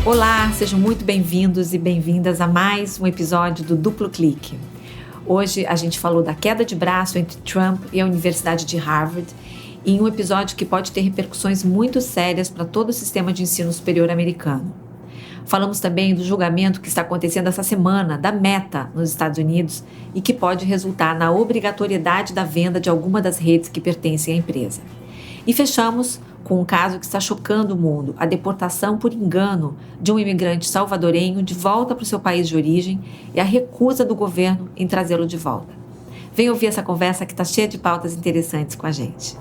Olá, sejam muito bem-vindos e bem-vindas a mais um episódio do Duplo Clique. Hoje a gente falou da queda de braço entre Trump e a Universidade de Harvard, em um episódio que pode ter repercussões muito sérias para todo o sistema de ensino superior americano. Falamos também do julgamento que está acontecendo essa semana da Meta nos Estados Unidos e que pode resultar na obrigatoriedade da venda de alguma das redes que pertencem à empresa. E fechamos com um caso que está chocando o mundo, a deportação por engano de um imigrante salvadorenho de volta para o seu país de origem e a recusa do governo em trazê-lo de volta. Vem ouvir essa conversa que está cheia de pautas interessantes com a gente.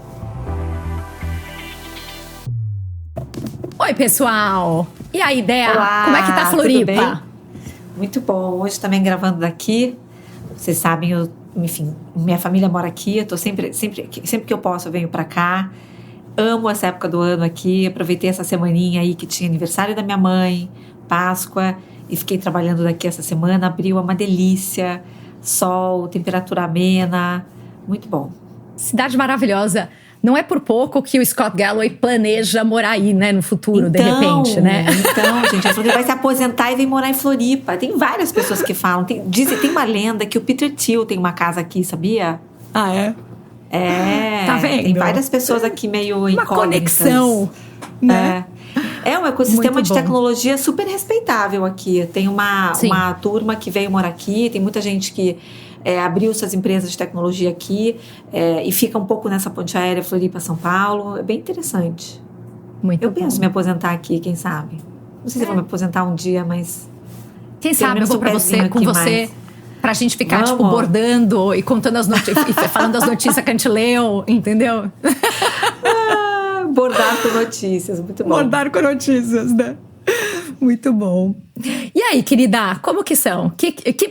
Oi, pessoal! E aí, Dea? Olá, como é que tá a Floripa? Tudo bem? Muito bom. Hoje também gravando daqui. Vocês sabem, minha família mora aqui. Eu tô sempre que eu posso, eu venho para cá. Amo essa época do ano aqui. Aproveitei essa semaninha aí que tinha aniversário da minha mãe, Páscoa, e fiquei trabalhando daqui essa semana. Abril é uma delícia. Sol, temperatura amena. Muito bom. Cidade maravilhosa. Não é por pouco que o Scott Galloway planeja morar aí, né, no futuro, de repente, né? Então, gente, ele vai se aposentar e vem morar em Floripa. Tem várias pessoas que falam. Tem uma lenda que o Peter Thiel tem uma casa aqui, sabia? Ah, é? É. Tá vendo? Tem várias pessoas aqui meio incógnitas. Uma conexão, né? É um ecossistema de tecnologia super respeitável aqui. Tem uma turma que veio morar aqui, tem muita gente que abriu suas empresas de tecnologia aqui e fica um pouco nessa ponte aérea Floripa-São Paulo. É bem interessante. Eu penso em me aposentar aqui, quem sabe? Não sei se eu vou me aposentar um dia, mas... Quem sabe eu vou com você pra gente ficar, tipo, bordando e contando as notícias, falando as notícias que a gente leu, entendeu? Bordar com notícias, muito bom. Bordar com notícias, né? Muito bom. E aí, querida, como que são?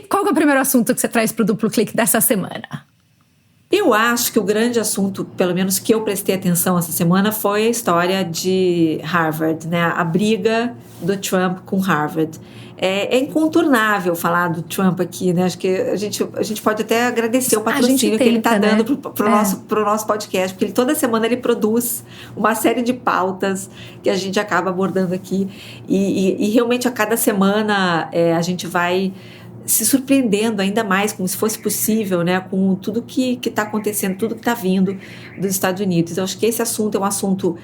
Qual que é o primeiro assunto que você traz pro Duplo Clique dessa semana? Eu acho que o grande assunto, pelo menos que eu prestei atenção essa semana, foi a história de Harvard, né? A briga do Trump com Harvard. É incontornável falar do Trump aqui, né? Acho que a gente pode até agradecer o patrocínio que ele está dando pro nosso podcast, porque toda semana ele produz uma série de pautas que a gente acaba abordando aqui. E realmente a cada semana a gente vai se surpreendendo ainda mais, como se fosse possível, né, com tudo que está acontecendo, tudo que está vindo dos Estados Unidos. Eu acho que esse assunto é um assunto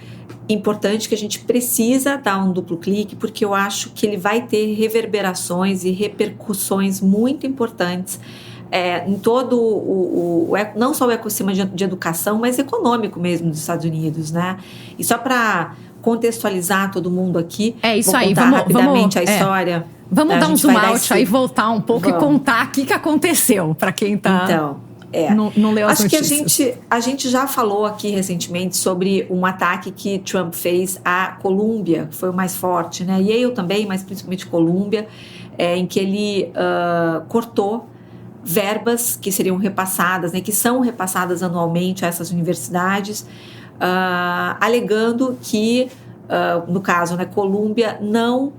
importante que a gente precisa dar um duplo clique, porque eu acho que ele vai ter reverberações e repercussões muito importantes em todo não só o ecossistema de educação, mas econômico mesmo dos Estados Unidos, né? E só para contextualizar todo mundo aqui, vou contar rapidamente a história. Vamos dar um zoom out aí, voltar um pouco e contar o que aconteceu para quem tá não leu as notícias. Acho que a gente já falou aqui recentemente sobre um ataque que Trump fez à Colômbia, que foi o mais forte, né? Yale também, mas principalmente Colômbia, em que ele cortou verbas que seriam repassadas, né, que são repassadas anualmente a essas universidades, alegando que, no caso, né, Colômbia não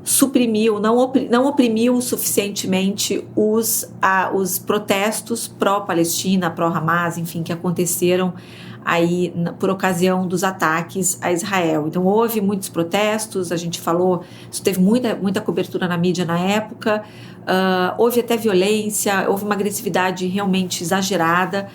suprimiu, não oprimiu suficientemente os protestos pró-Palestina, pró-Hamas, enfim, que aconteceram aí por ocasião dos ataques a Israel. Então houve muitos protestos, a gente falou, isso teve muita cobertura na mídia na época, houve até violência, houve uma agressividade realmente exagerada.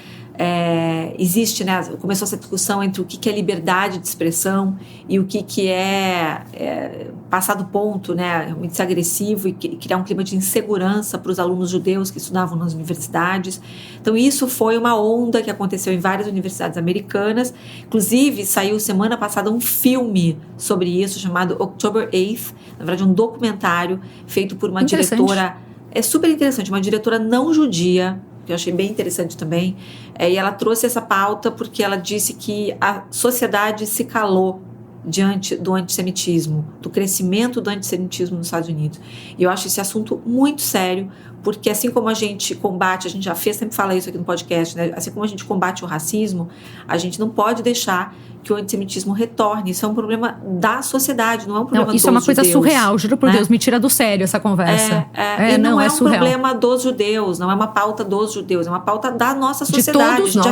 Existe, né, começou essa discussão entre o que é liberdade de expressão e o que é passar do ponto, né, realmente ser agressivo e criar um clima de insegurança para os alunos judeus que estudavam nas universidades. Então isso foi uma onda que aconteceu em várias universidades americanas. Inclusive saiu semana passada um filme sobre isso chamado October 8th, na verdade um documentário feito por uma diretora, super interessante, uma diretora não judia, que eu achei bem interessante também, e ela trouxe essa pauta porque ela disse que a sociedade se calou diante do antissemitismo, do crescimento do antissemitismo nos Estados Unidos. E eu acho esse assunto muito sério, porque assim como a gente combate, a gente já fez, sempre fala isso aqui no podcast, né? Assim como a gente combate o racismo, a gente não pode deixar que o antissemitismo retorne. Isso é um problema da sociedade, não é um problema dos judeus. Isso é uma coisa surreal, juro por Deus, me tira do sério essa conversa. E não é um problema dos judeus, não é uma pauta dos judeus, é uma pauta da nossa sociedade. A gente já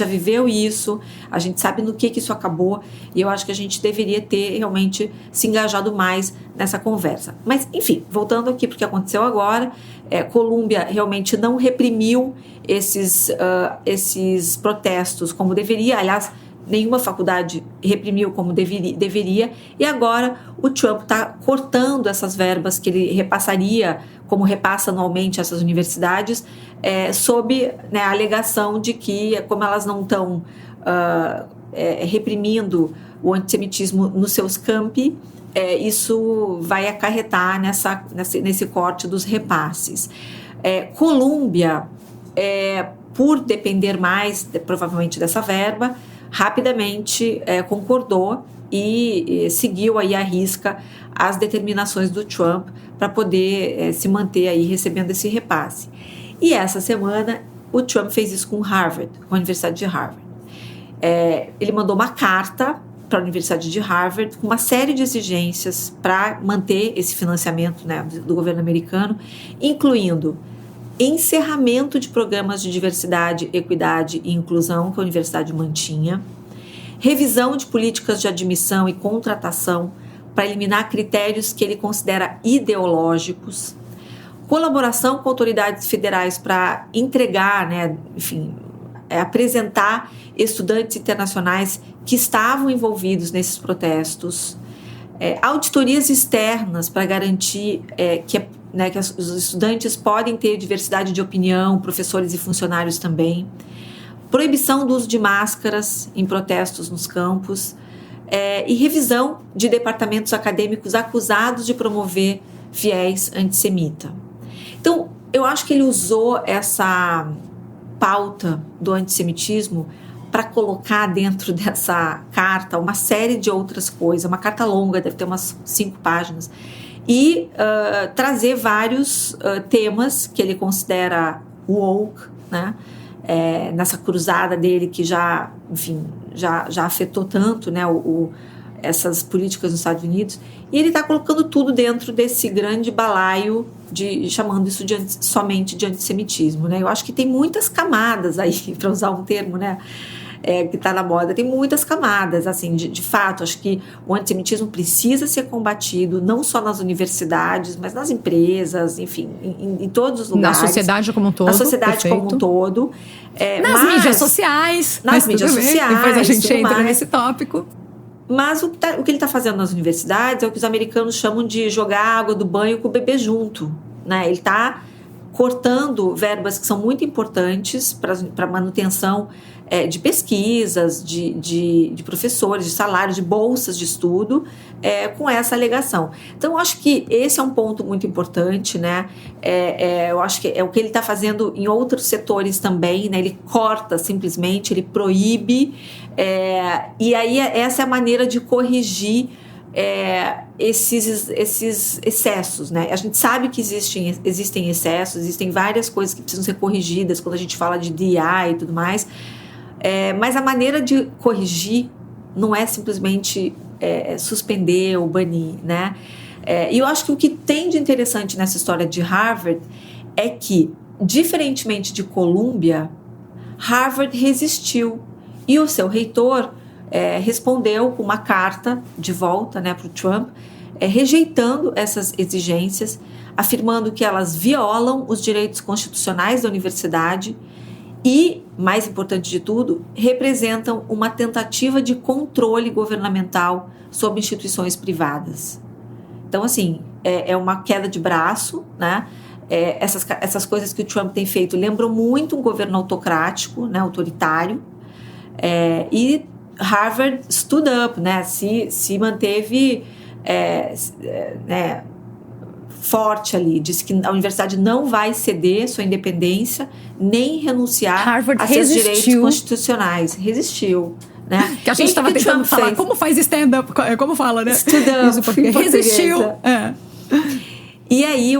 viveu isso, a gente sabe no que isso acabou, e eu acho que a gente deveria ter realmente se engajado mais nessa conversa. Mas, enfim, voltando aqui para o que aconteceu agora, Colômbia realmente não reprimiu esses protestos como deveria. Aliás, nenhuma faculdade reprimiu como deveria, e agora o Trump está cortando essas verbas que ele repassaria, como repassa anualmente essas universidades, sob, né, a alegação de que, como elas não estão reprimindo o antissemitismo nos seus campi, isso vai acarretar nesse corte dos repasses. Colômbia, por depender mais, provavelmente, dessa verba, rapidamente concordou e seguiu aí à risca as determinações do Trump para poder se manter aí recebendo esse repasse. E essa semana o Trump fez isso com Harvard, com a Universidade de Harvard. Ele mandou uma carta para a Universidade de Harvard com uma série de exigências para manter esse financiamento, né, do governo americano, incluindo encerramento de programas de diversidade, equidade e inclusão que a universidade mantinha, revisão de políticas de admissão e contratação para eliminar critérios que ele considera ideológicos, colaboração com autoridades federais para entregar, né, enfim, apresentar estudantes internacionais que estavam envolvidos nesses protestos, auditorias externas para garantir que os estudantes podem ter diversidade de opinião, professores e funcionários também, proibição do uso de máscaras em protestos nos campos, e revisão de departamentos acadêmicos acusados de promover viés antissemita. Então, eu acho que ele usou essa pauta do antissemitismo para colocar dentro dessa carta uma série de outras coisas, uma carta longa, deve ter umas 5 páginas, e trazer vários temas que ele considera woke, né? Nessa cruzada dele que já afetou tanto, né, essas políticas nos Estados Unidos, e ele está colocando tudo dentro desse grande balaio, chamando isso somente de antissemitismo, né? Eu acho que tem muitas camadas aí, para usar um termo, né, que está na moda, tem muitas camadas, assim, de fato. Acho que o antissemitismo precisa ser combatido, não só nas universidades, mas nas empresas, enfim, em todos os lugares. Na sociedade como um todo. Na sociedade como um todo. Nas mídias sociais. Nas mídias sociais. Depois a gente entra nesse tópico. Mas o que ele está fazendo nas universidades é o que os americanos chamam de jogar água do banho com o bebê junto, né? Ele está cortando verbas que são muito importantes para manutenção de pesquisas, de professores, de salários, de bolsas de estudo, com essa alegação. Então, eu acho que esse é um ponto muito importante, né? Eu acho que é o que ele está fazendo em outros setores também, né? Ele corta simplesmente, ele proíbe, e aí essa é a maneira de corrigir esses excessos, né? A gente sabe que existem excessos, existem várias coisas que precisam ser corrigidas quando a gente fala de DEI e tudo mais, mas a maneira de corrigir não é simplesmente suspender ou banir, né? E eu acho que o que tem de interessante nessa história de Harvard é que, diferentemente de Colômbia, Harvard resistiu, e o seu reitor respondeu com uma carta de volta, né, para o Trump, rejeitando essas exigências, afirmando que elas violam os direitos constitucionais da universidade e, mais importante de tudo, representam uma tentativa de controle governamental sobre instituições privadas. Então, assim, é uma queda de braço, né? Essas coisas que o Trump tem feito lembram muito um governo autocrático, né, autoritário, e Harvard stood up, né? Se manteve forte ali, disse que a universidade não vai ceder sua independência nem renunciar a seus direitos constitucionais. Resistiu, né? Que a gente estava tentando falar como faz stand-up, como fala, né? Stood up. Isso, porque resistiu. E aí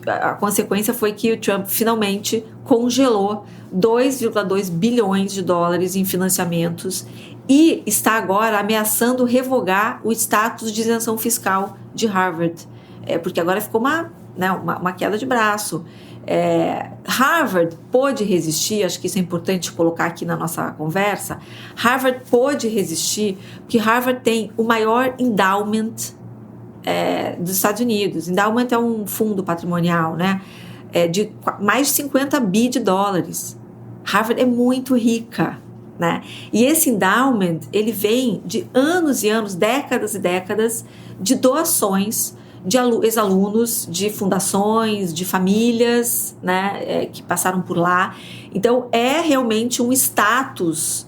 a consequência foi que o Trump finalmente congelou 2,2 bilhões de dólares em financiamentos e está agora ameaçando revogar o status de isenção fiscal de Harvard, porque agora ficou uma queda de braço. Harvard pôde resistir, acho que isso é importante colocar aqui na nossa conversa. Harvard pôde resistir porque Harvard tem o maior endowment dos Estados Unidos. Endowment é um fundo patrimonial, né? De mais de 50 bi de dólares. Harvard é muito rica, né? E esse endowment, ele vem de anos e anos, décadas e décadas de doações de ex-alunos, de fundações, de famílias, né, que passaram por lá. Então, é realmente um status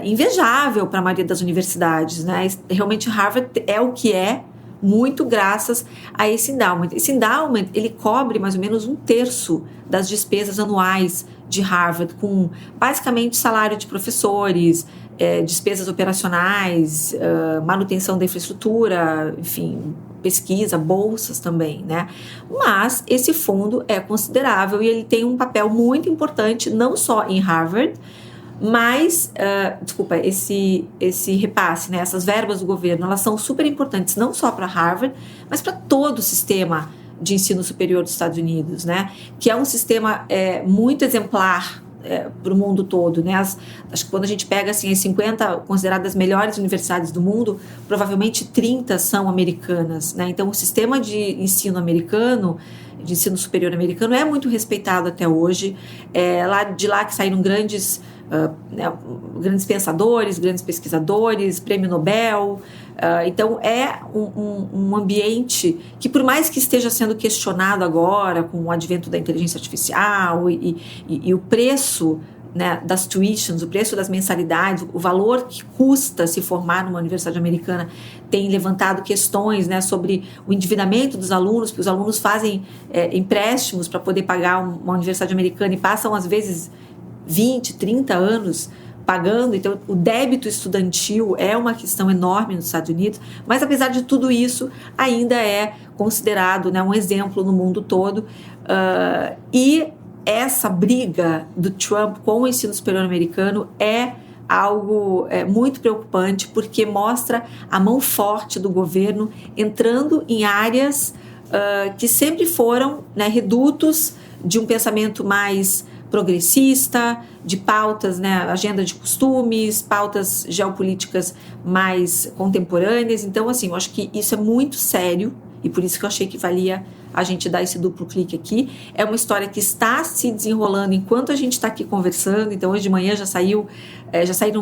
invejável para a maioria das universidades, né? Realmente, Harvard é o que é, muito graças a esse endowment. Esse endowment, ele cobre mais ou menos 1/3 das despesas anuais de Harvard, com basicamente salário de professores, despesas operacionais, manutenção da infraestrutura, enfim, pesquisa, bolsas também, né? Mas esse fundo é considerável e ele tem um papel muito importante, não só em Harvard, mas, esse repasse, né, essas verbas do governo, elas são super importantes não só para Harvard, mas para todo o sistema de ensino superior dos Estados Unidos, né, que é um sistema muito exemplar para o mundo todo, né? Acho que quando a gente pega assim, as 50 consideradas melhores universidades do mundo, provavelmente 30 são americanas, né? Então, o sistema de ensino americano, de ensino superior americano, é muito respeitado até hoje. De lá que saíram grandes pensadores, grandes pesquisadores, prêmio Nobel. Então, é um ambiente que, por mais que esteja sendo questionado agora com o advento da inteligência artificial e o preço, né, das tuitions, o preço das mensalidades, o valor que custa se formar numa universidade americana, tem levantado questões, né, sobre o endividamento dos alunos, porque os alunos fazem empréstimos para poder pagar uma universidade americana e passam, às vezes, 20, 30 anos pagando. Então, o débito estudantil é uma questão enorme nos Estados Unidos, mas, apesar de tudo isso, ainda é considerado, né, um exemplo no mundo todo. E essa briga do Trump com o ensino superior americano é algo muito preocupante, porque mostra a mão forte do governo entrando em áreas que sempre foram, né, redutos de um pensamento mais progressista, de pautas, né, agenda de costumes, pautas geopolíticas mais contemporâneas. Então, assim, eu acho que isso é muito sério e por isso que eu achei que valia a gente dar esse duplo clique aqui. É uma história que está se desenrolando enquanto a gente está aqui conversando. Então, hoje de manhã já saíram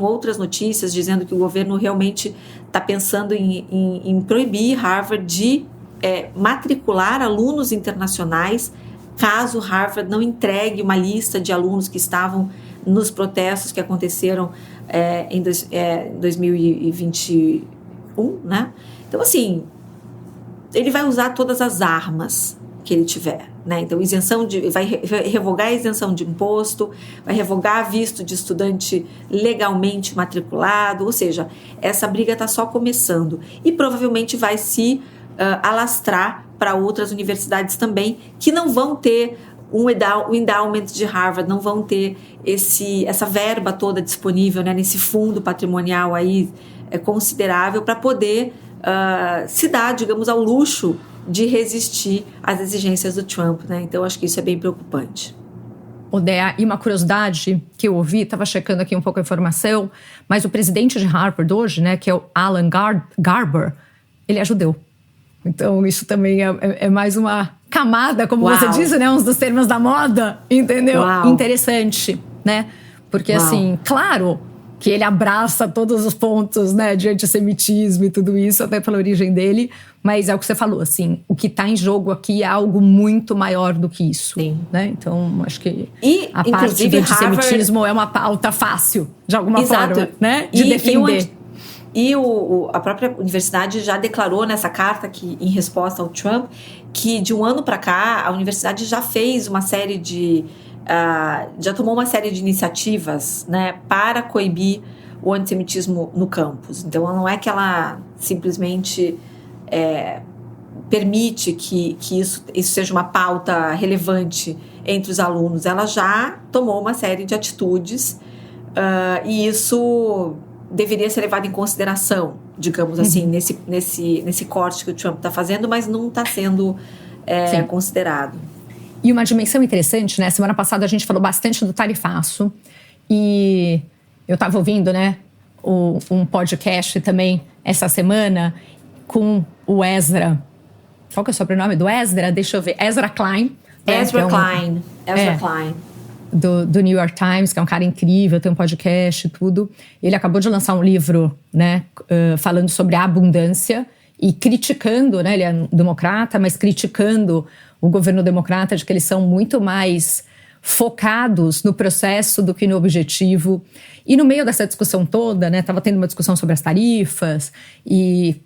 outras notícias dizendo que o governo realmente está pensando em proibir Harvard de matricular alunos internacionais caso Harvard não entregue uma lista de alunos que estavam nos protestos que aconteceram em 2021, né? Então, assim, ele vai usar todas as armas que ele tiver, né? Então, vai revogar a isenção de imposto, vai revogar visto de estudante legalmente matriculado, ou seja, essa briga está só começando e provavelmente vai se alastrar para outras universidades também, que não vão ter o endowment de Harvard, não vão ter essa verba toda disponível, né, nesse fundo patrimonial aí considerável para poder se dar, digamos, ao luxo de resistir às exigências do Trump, né? Então, acho que isso é bem preocupante. Odea, e uma curiosidade que eu ouvi, estava checando aqui um pouco a informação, mas o presidente de Harvard hoje, né, que é o Alan Garber, ele é judeu. Então, isso também é mais uma camada, como você disse, né? Um dos termos da moda, entendeu? Uau. Interessante, né? Porque, assim, claro que ele abraça todos os pontos, né? De antissemitismo e tudo isso, até pela origem dele. Mas é o que você falou, assim, o que está em jogo aqui é algo muito maior do que isso. Sim. Né? Então, acho que a parte do antissemitismo é uma pauta fácil, de alguma forma, né? De defender. E a própria universidade já declarou nessa carta, que, em resposta ao Trump, que de um ano para cá a universidade já fez uma série já tomou uma série de iniciativas, né, para coibir o antissemitismo no campus. Então, não é que ela simplesmente permite que isso seja uma pauta relevante entre os alunos, ela já tomou uma série de atitudes e isso deveria ser levado em consideração, digamos assim, nesse corte que o Trump está fazendo, mas não está sendo considerado. E uma dimensão interessante, né? Semana passada a gente falou bastante do tarifaço e eu estava ouvindo, né, um podcast também essa semana com o Ezra. Qual que é o sobrenome do Ezra? Deixa eu ver. Ezra Klein. Ezra Klein. Do New York Times, que é um cara incrível, tem um podcast e tudo. Ele acabou de lançar um livro, né, falando sobre a abundância e criticando, né, ele é democrata, mas criticando o governo democrata de que eles são muito mais focados no processo do que no objetivo. E no meio dessa discussão toda, né, estava tendo uma discussão sobre as tarifas e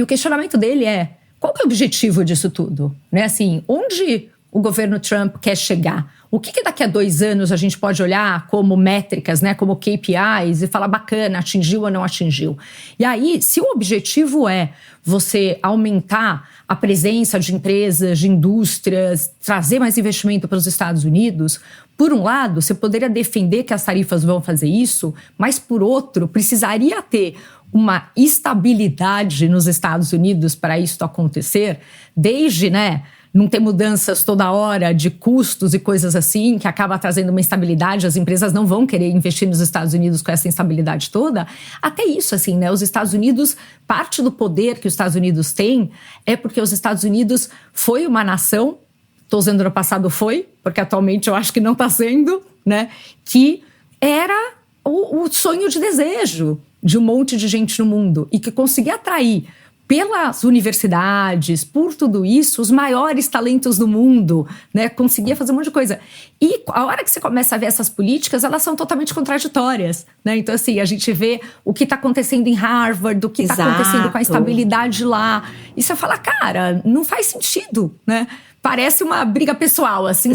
o questionamento dele é: qual que é o objetivo disso tudo? Né? Assim, onde o governo Trump quer chegar? O que daqui a 2 anos a gente pode olhar como métricas, né, como KPIs e falar bacana, atingiu ou não atingiu? E aí, se o objetivo é você aumentar a presença de empresas, de indústrias, trazer mais investimento para os Estados Unidos, por um lado, você poderia defender que as tarifas vão fazer isso, mas por outro, precisaria ter uma estabilidade nos Estados Unidos para isso acontecer, desde, né, não ter mudanças toda hora de custos e coisas assim, que acaba trazendo uma instabilidade, as empresas não vão querer investir nos Estados Unidos com essa instabilidade toda. Até isso, assim, né, os Estados Unidos, parte do poder que os Estados Unidos têm é porque os Estados Unidos foi uma nação, estou usando no passado foi, porque atualmente eu acho que não está sendo, né, que era o sonho de desejo de um monte de gente no mundo e que conseguia atrair pelas universidades, por tudo isso, os maiores talentos do mundo, né? Conseguia fazer um monte de coisa. E a hora que você começa a ver essas políticas, elas são totalmente contraditórias, né? Então, assim, a gente vê o que está acontecendo em Harvard, o que está acontecendo com a estabilidade lá. E você fala, cara, não faz sentido, né? Parece uma briga pessoal, assim.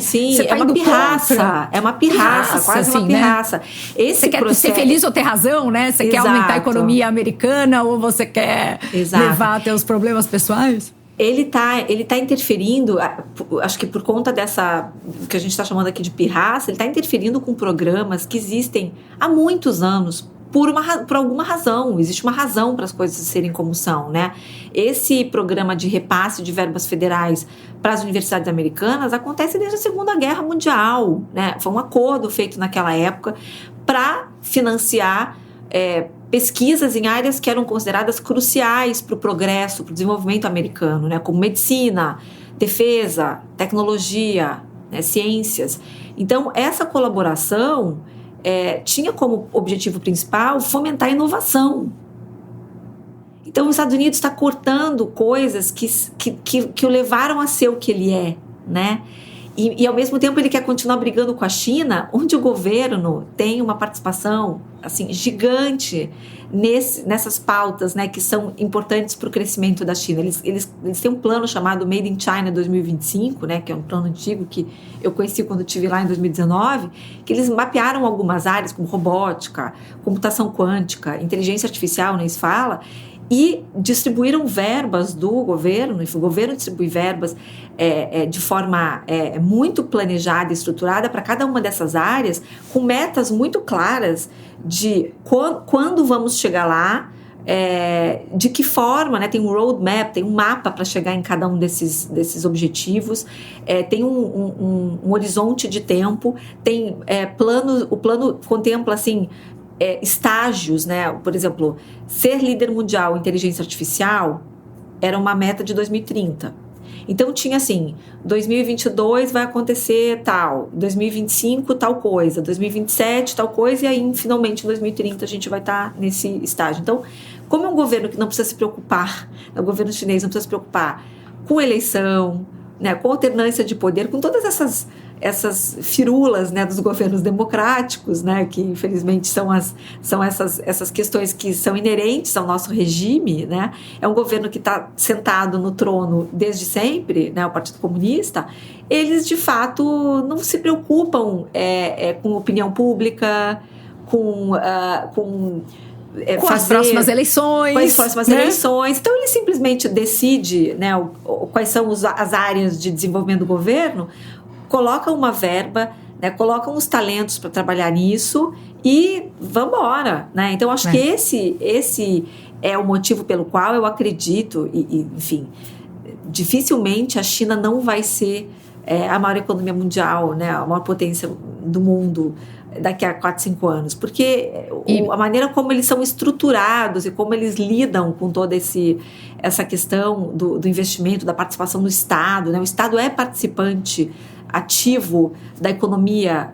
Sim, você tá uma pirraça. Contra. É uma pirraça, quase assim, uma pirraça. Né? Você quer ser feliz ou ter razão, né? Você quer aumentar a economia americana ou você quer levar até os problemas pessoais? Ele tá interferindo, acho que por conta dessa, que a gente está chamando aqui de pirraça, ele está interferindo com programas que existem há muitos anos, por alguma razão. Existe uma razão para as coisas serem como são, né? Esse programa de repasse de verbas federais para as universidades americanas acontece desde a Segunda Guerra Mundial, né? Foi um acordo feito naquela época para financiar pesquisas em áreas que eram consideradas cruciais para o progresso, para o desenvolvimento americano, né? Como medicina, defesa, tecnologia, né? Ciências. Então, essa colaboração tinha como objetivo principal fomentar a inovação. Então, os Estados Unidos está cortando coisas que o levaram a ser o que ele é, né? E, ao mesmo tempo, ele quer continuar brigando com a China, onde o governo tem uma participação assim, gigante nessas pautas, né, que são importantes para o crescimento da China. Eles têm um plano chamado Made in China 2025, né, que é um plano antigo que eu conheci quando estive lá em 2019, que eles mapearam algumas áreas como robótica, computação quântica, inteligência artificial, nem se fala, e distribuíram verbas do governo, o governo distribui verbas de forma muito planejada e estruturada para cada uma dessas áreas, com metas muito claras de quando vamos chegar lá, de que forma, né? Tem um roadmap, tem um mapa para chegar em cada um desses objetivos, tem um horizonte de tempo, tem o plano contempla assim, estágios, né? Por exemplo, ser líder mundial em inteligência artificial era uma meta de 2030. Então tinha assim, 2022 vai acontecer tal, 2025 tal coisa, 2027 tal coisa, e aí finalmente em 2030 a gente vai estar nesse estágio. Então, como é um governo que não precisa se preocupar, o governo chinês não precisa se preocupar com eleição, né, com alternância de poder, com todas essas firulas, né, dos governos democráticos, né, que infelizmente são essas questões que são inerentes ao nosso regime, né? É um governo que está sentado no trono desde sempre, né, o Partido Comunista. Eles de fato não se preocupam com opinião pública, com com as próximas eleições. Com as próximas eleições. Então, ele simplesmente decide, né, quais são as áreas de desenvolvimento do governo, coloca uma verba, né, coloca uns talentos para trabalhar nisso e vamos embora, né? Então, acho que esse é o motivo pelo qual eu acredito, enfim, dificilmente a China não vai ser a maior economia mundial, né, a maior potência do mundo daqui a 4, 5 anos, porque a maneira como eles são estruturados e como eles lidam com toda essa questão do investimento, da participação do Estado, né? O Estado é participante ativo da economia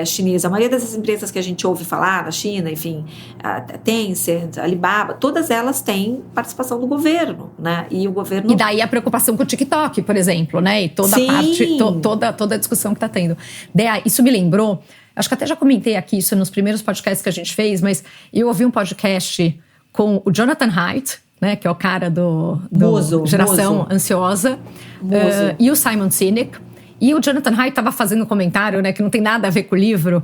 chinesa. A maioria dessas empresas que a gente ouve falar na China, enfim, a Tencent, a Alibaba, todas elas têm participação do governo, né? E o governo... E daí a preocupação com o TikTok, por exemplo, né? E toda a parte, toda a discussão que está tendo. Dea, isso me lembrou, acho que até já comentei aqui isso nos primeiros podcasts que a gente fez, mas eu ouvi um podcast com o Jonathan Haidt, né, que é o cara do Geração Ansiosa, e o Simon Sinek. E o Jonathan Haidt estava fazendo um comentário, né, que não tem nada a ver com o livro.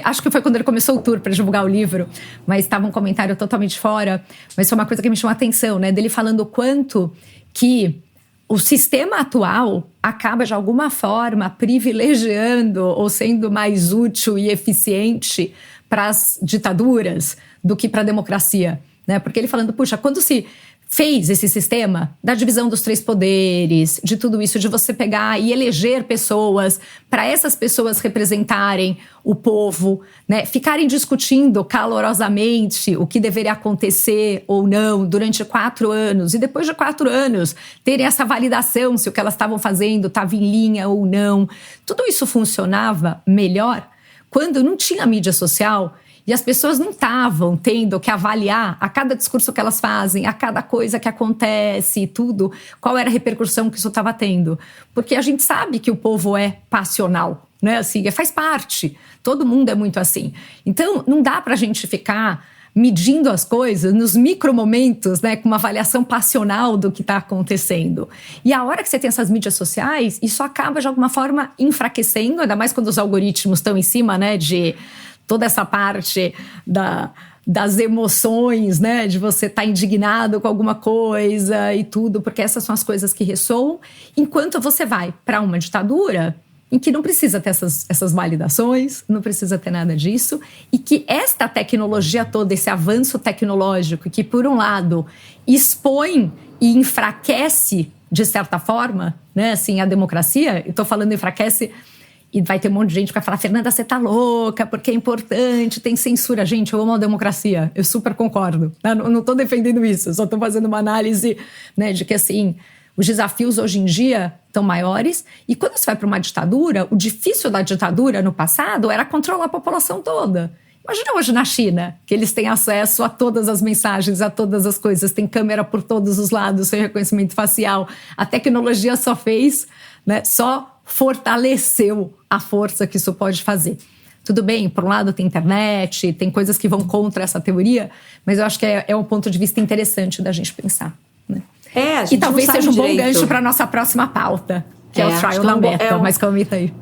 Acho que foi quando ele começou o tour para divulgar o livro, mas estava um comentário totalmente fora. Mas foi uma coisa que me chamou a atenção, né, dele falando o quanto que o sistema atual acaba, de alguma forma, privilegiando ou sendo mais útil e eficiente para as ditaduras do que para a democracia, né? Porque ele falando, puxa, quando se fez esse sistema da divisão dos 3 poderes, de tudo isso, de você pegar e eleger pessoas, para essas pessoas representarem o povo, né, ficarem discutindo calorosamente o que deveria acontecer ou não durante 4 anos, e depois de 4 anos terem essa validação se o que elas estavam fazendo estava em linha ou não. Tudo isso funcionava melhor quando não tinha mídia social. E as pessoas não estavam tendo que avaliar a cada discurso que elas fazem, a cada coisa que acontece, tudo, qual era a repercussão que isso estava tendo. Porque a gente sabe que o povo é passional, né? Assim, faz parte. Todo mundo é muito assim. Então, não dá pra gente ficar medindo as coisas nos micromomentos, né, com uma avaliação passional do que está acontecendo. E a hora que você tem essas mídias sociais, isso acaba, de alguma forma, enfraquecendo, ainda mais quando os algoritmos estão em cima, né, de toda essa parte das emoções, né? De você estar indignado com alguma coisa e tudo, porque essas são as coisas que ressoam. Enquanto você vai para uma ditadura em que não precisa ter essas validações, não precisa ter nada disso, e que esta tecnologia toda, esse avanço tecnológico, que por um lado expõe e enfraquece, de certa forma, né? Assim, a democracia, eu estou falando enfraquece... E vai ter um monte de gente que vai falar, Fernanda, você tá louca, porque é importante, tem censura. Gente, eu amo a democracia, eu super concordo. Eu não tô defendendo isso, eu só tô fazendo uma análise, né, de que, assim, os desafios hoje em dia estão maiores. E quando você vai para uma ditadura, o difícil da ditadura no passado era controlar a população toda. Imagina hoje na China, que eles têm acesso a todas as mensagens, a todas as coisas, tem câmera por todos os lados, sem reconhecimento facial. A tecnologia só fez, né, só fortaleceu a força que isso pode fazer. Tudo bem, por um lado tem internet, tem coisas que vão contra essa teoria, mas eu acho que é um ponto de vista interessante da gente pensar, né? A gente e talvez seja um bom gancho para a nossa próxima pauta, que é o trial da Meta, mas comenta aí.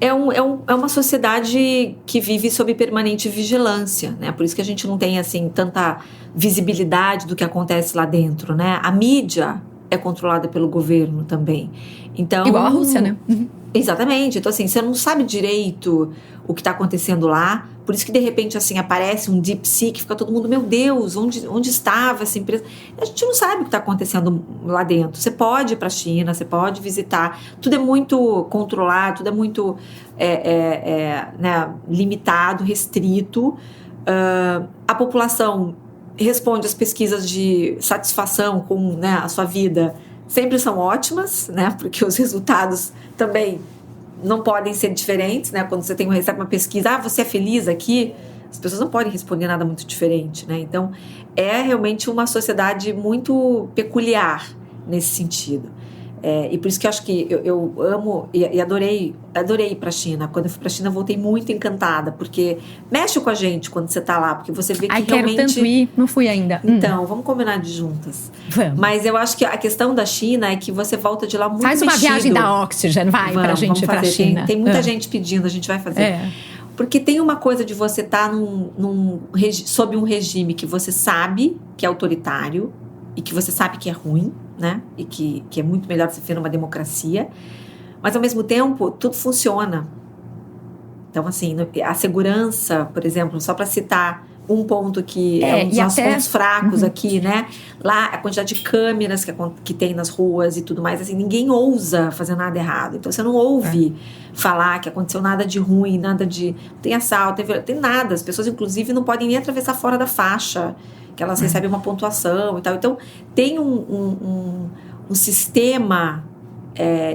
É uma sociedade que vive sob permanente vigilância, né? Por isso que a gente não tem, assim, tanta visibilidade do que acontece lá dentro, né? A mídia é controlada pelo governo também. Então, igual a Rússia, né? Uhum. Exatamente. Então, assim, você não sabe direito o que está acontecendo lá. Por isso que, de repente, assim, aparece um DeepSeek, fica todo mundo, meu Deus, onde estava essa empresa? A gente não sabe o que está acontecendo lá dentro. Você pode ir para a China, você pode visitar. Tudo é muito controlado, tudo é muito né, limitado, restrito. A população responde às pesquisas de satisfação com, né, a sua vida, sempre são ótimas, né, porque os resultados também não podem ser diferentes, né, quando você recebe uma pesquisa, você é feliz aqui, as pessoas não podem responder nada muito diferente, né, então é realmente uma sociedade muito peculiar nesse sentido. E por isso que eu acho que eu amo e adorei ir para a China. Quando eu fui para a China, eu voltei muito encantada, porque mexe com a gente quando você está lá, porque você vê que realmente... quero tanto ir, não fui ainda. Então, vamos combinar de juntas. Vamos. Mas eu acho que a questão da China é que você volta de lá muito mexido. Faz uma viagem da Oxygen, vai, pra gente ir para a China. Tem muita gente pedindo, a gente vai fazer. Porque tem uma coisa de você estar sob um regime que você sabe que é autoritário e que você sabe que é ruim, né? E que é muito melhor você viver numa democracia. Mas, ao mesmo tempo, tudo funciona. Então, assim, a segurança, por exemplo, só para citar um ponto que é um dos nossos pontos fracos aqui, né? Lá, a quantidade de câmeras que tem nas ruas e tudo mais, assim, ninguém ousa fazer nada errado. Então, você não ouve falar que aconteceu nada de ruim, nada de... Tem assalto, tem nada. As pessoas, inclusive, não podem nem atravessar fora da faixa, que elas recebem uma pontuação e tal. Então, tem um sistema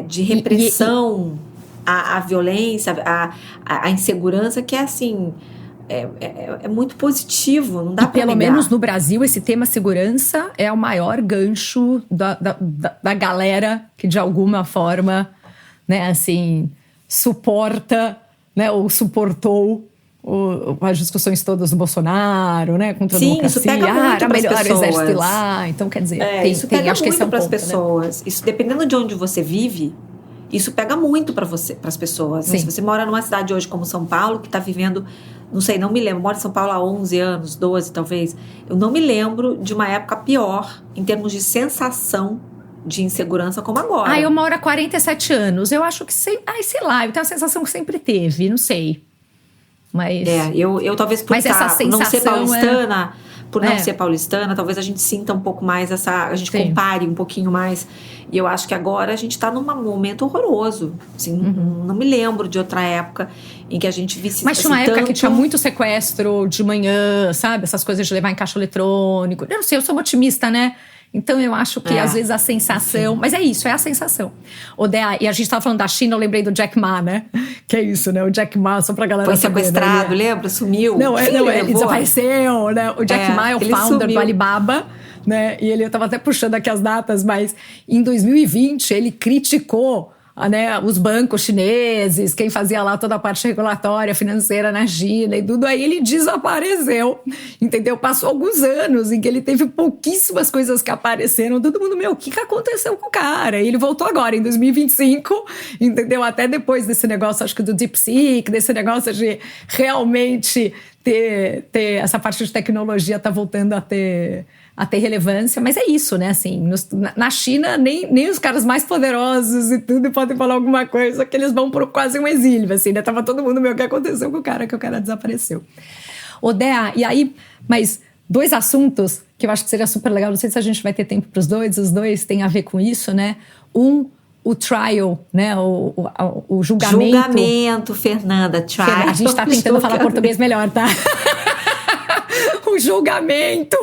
de repressão à violência, à insegurança, que é assim... É muito positivo, não dá para negar. Pelo menos no Brasil, esse tema segurança é o maior gancho da galera que, de alguma forma, né, assim, suporta, né, ou suportou as discussões todas do Bolsonaro, né, contra a democracia. Isso pega muito era melhor pessoas. O exército ir lá. Então, quer dizer, isso pega acho que esse é um para as ponto, pessoas. Né? Isso, dependendo de onde você vive, isso pega muito para as pessoas. Né? Se você mora numa cidade hoje como São Paulo, que está vivendo... Não sei, não me lembro. Moro em São Paulo há 11 anos, 12 talvez. Eu não me lembro de uma época pior em termos de sensação de insegurança como agora. Eu moro há 47 anos. Eu acho que sei lá, eu tenho a sensação que sempre teve, não sei. Mas... eu talvez por essa sensação não ser paulistana... Por não ser paulistana, talvez a gente sinta um pouco mais a gente compare um pouquinho mais. E eu acho que agora a gente está num momento horroroso. Assim, não me lembro de outra época em que a gente visse... Mas tinha uma época que tinha muito sequestro de manhã, sabe? Essas coisas de levar em caixa eletrônico. Eu não sei, eu sou otimista, né? Então eu acho que às vezes a sensação... Mas é isso, é a sensação. Odea, e a gente estava falando da China, eu lembrei do Jack Ma, né? Que é isso, né? O Jack Ma, só pra galera foi saber, sequestrado, né? lembra? Sumiu. Ele desapareceu, né? O Jack Ma é o founder do Alibaba, né? E eu estava até puxando aqui as datas, mas em 2020 ele criticou, né, os bancos chineses, quem fazia lá toda a parte regulatória financeira na China e tudo, aí ele desapareceu, entendeu? Passou alguns anos em que ele teve pouquíssimas coisas que apareceram, todo mundo, o que aconteceu com o cara? E ele voltou agora, em 2025, entendeu? Até depois desse negócio, acho que do DeepSeek, desse negócio de realmente ter essa parte de tecnologia tá voltando a ter relevância, mas é isso, né, assim, na China nem os caras mais poderosos e tudo podem falar alguma coisa que eles vão por quase um exílio, assim, né, tava todo mundo, o que aconteceu com o cara, que o cara desapareceu. Odea, e aí, mas 2 assuntos que eu acho que seria super legal, não sei se a gente vai ter tempo para os dois têm a ver com isso, né, o trial, né, o julgamento. Julgamento, Fernanda, trial. A gente tá tentando falar português melhor, tá? O julgamento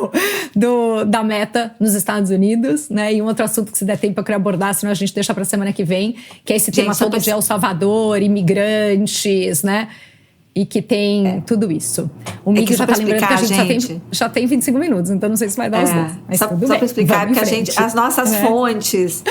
da Meta nos Estados Unidos, né? E um outro assunto que, se der tempo, eu queria abordar, senão a gente deixa pra semana que vem, que é esse tema todo de El Salvador, imigrantes, né? E que tem tudo isso. O Miguel já tá lembrando que a gente já tem 25 minutos, então não sei se vai dar os dois. Mas só para explicar, porque as nossas fontes,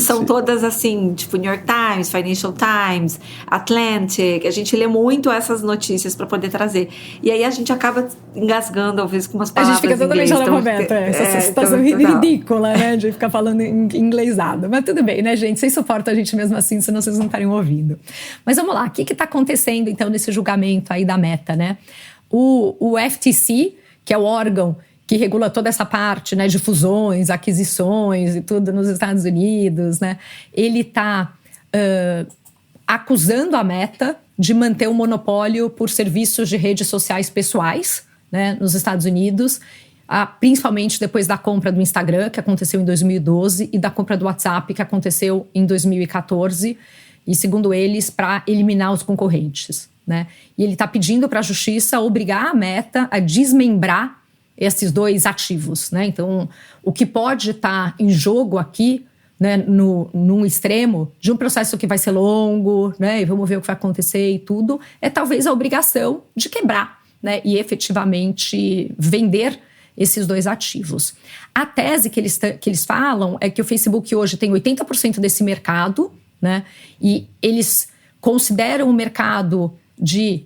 são todas assim, tipo New York Times, Financial Times, Atlantic. A gente lê muito essas notícias para poder trazer. E aí a gente acaba engasgando, às vezes, com umas palavras. A gente fica totalmente analfabeta. Essa situação ridícula, né? De ficar falando em inglesado. Mas tudo bem, né, gente? Vocês suportam a gente mesmo assim, senão vocês não estariam ouvindo. Mas vamos lá, o que está acontecendo, então, nesse julgamento aí da Meta, né? O FTC, que é o órgão que regula toda essa parte, né, de fusões, aquisições e tudo nos Estados Unidos, né? Ele está acusando a Meta de manter um monopólio por serviços de redes sociais pessoais, né, nos Estados Unidos, principalmente depois da compra do Instagram, que aconteceu em 2012, e da compra do WhatsApp, que aconteceu em 2014, e, segundo eles, para eliminar os concorrentes, né? E ele está pedindo para a Justiça obrigar a Meta a desmembrar esses 2 ativos, né? Então, o que pode estar em jogo aqui, né, num extremo de um processo que vai ser longo, né, e vamos ver o que vai acontecer e tudo, é talvez a obrigação de quebrar, né, e efetivamente vender esses 2 ativos. A tese que eles falam é que o Facebook hoje tem 80% desse mercado, né, e eles consideram o mercado de